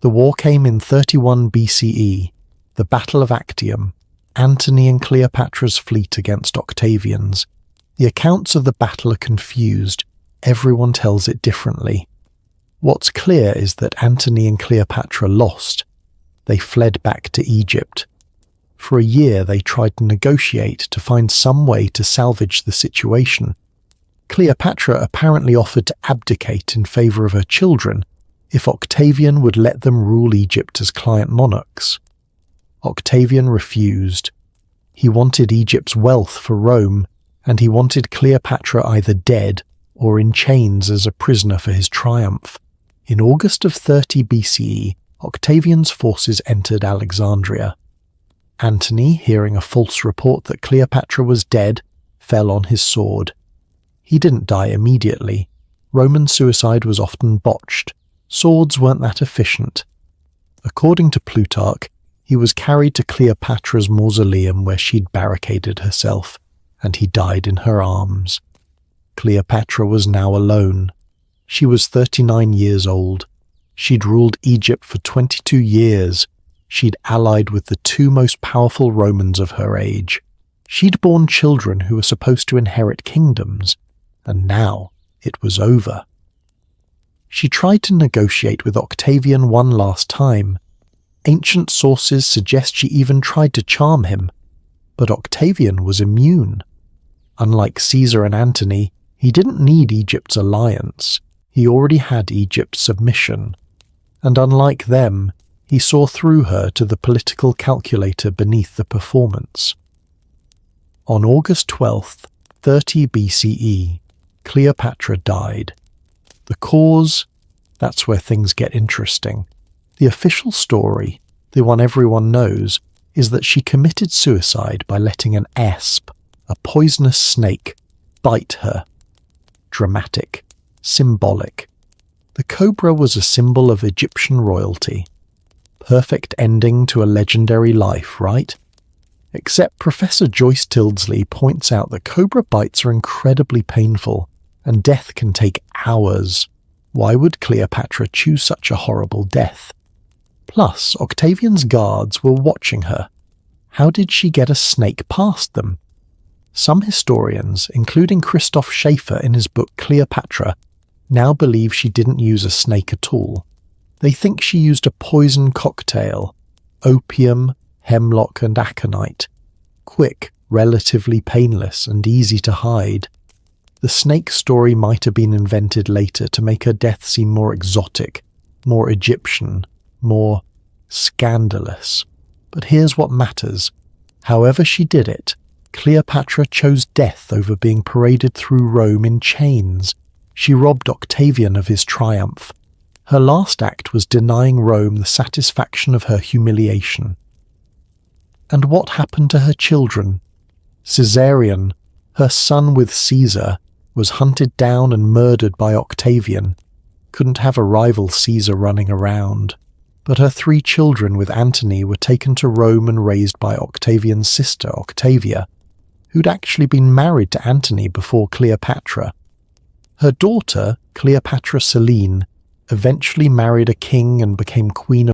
The war came in 31 BCE, the Battle of Actium, Antony and Cleopatra's fleet against Octavian's. The accounts of the battle are confused. Everyone tells it differently. What's clear is that Antony and Cleopatra lost. They fled back to Egypt. For a year they tried to negotiate to find some way to salvage the situation. Cleopatra apparently offered to abdicate in favour of her children if Octavian would let them rule Egypt as client monarchs. Octavian refused. He wanted Egypt's wealth for Rome, and he wanted Cleopatra either dead or in chains as a prisoner for his triumph. In August of 30 BCE, Octavian's forces entered Alexandria. Antony, hearing a false report that Cleopatra was dead, fell on his sword. He didn't die immediately. Roman suicide was often botched. Swords weren't that efficient. According to Plutarch, he was carried to Cleopatra's mausoleum where she'd barricaded herself, and he died in her arms. Cleopatra was now alone. She was 39 years old. She'd ruled Egypt for 22 years. She'd allied with the two most powerful Romans of her age. She'd borne children who were supposed to inherit kingdoms, and now it was over. She tried to negotiate with Octavian one last time. Ancient sources suggest she even tried to charm him, but Octavian was immune. Unlike Caesar and Antony, he didn't need Egypt's alliance. He already had Egypt's submission. And unlike them, he saw through her to the political calculator beneath the performance. On August 12th, 30 BCE, Cleopatra died. The cause? That's where things get interesting. The official story, the one everyone knows, is that she committed suicide by letting an asp, a poisonous snake, bite her. Dramatic. Symbolic. The cobra was a symbol of Egyptian royalty. Perfect ending to a legendary life, right? Except Professor Joyce Tildesley points out that cobra bites are incredibly painful, and death can take hours. Why would Cleopatra choose such a horrible death? Plus, Octavian's guards were watching her. How did she get a snake past them? Some historians, including Christoph Schaefer in his book Cleopatra, now believe she didn't use a snake at all. They think she used a poison cocktail, opium, hemlock and aconite. Quick, relatively painless and easy to hide. The snake story might have been invented later to make her death seem more exotic, more Egyptian, more scandalous. But here's what matters. However she did it, Cleopatra chose death over being paraded through Rome in chains. She robbed Octavian of his triumph. Her last act was denying Rome the satisfaction of her humiliation. And what happened to her children? Caesarion, her son with Caesar, was hunted down and murdered by Octavian. Couldn't have a rival Caesar running around. But her 3 children with Antony were taken to Rome and raised by Octavian's sister, Octavia, who'd actually been married to Antony before Cleopatra. Her daughter, Cleopatra Selene, eventually married a king and became queen of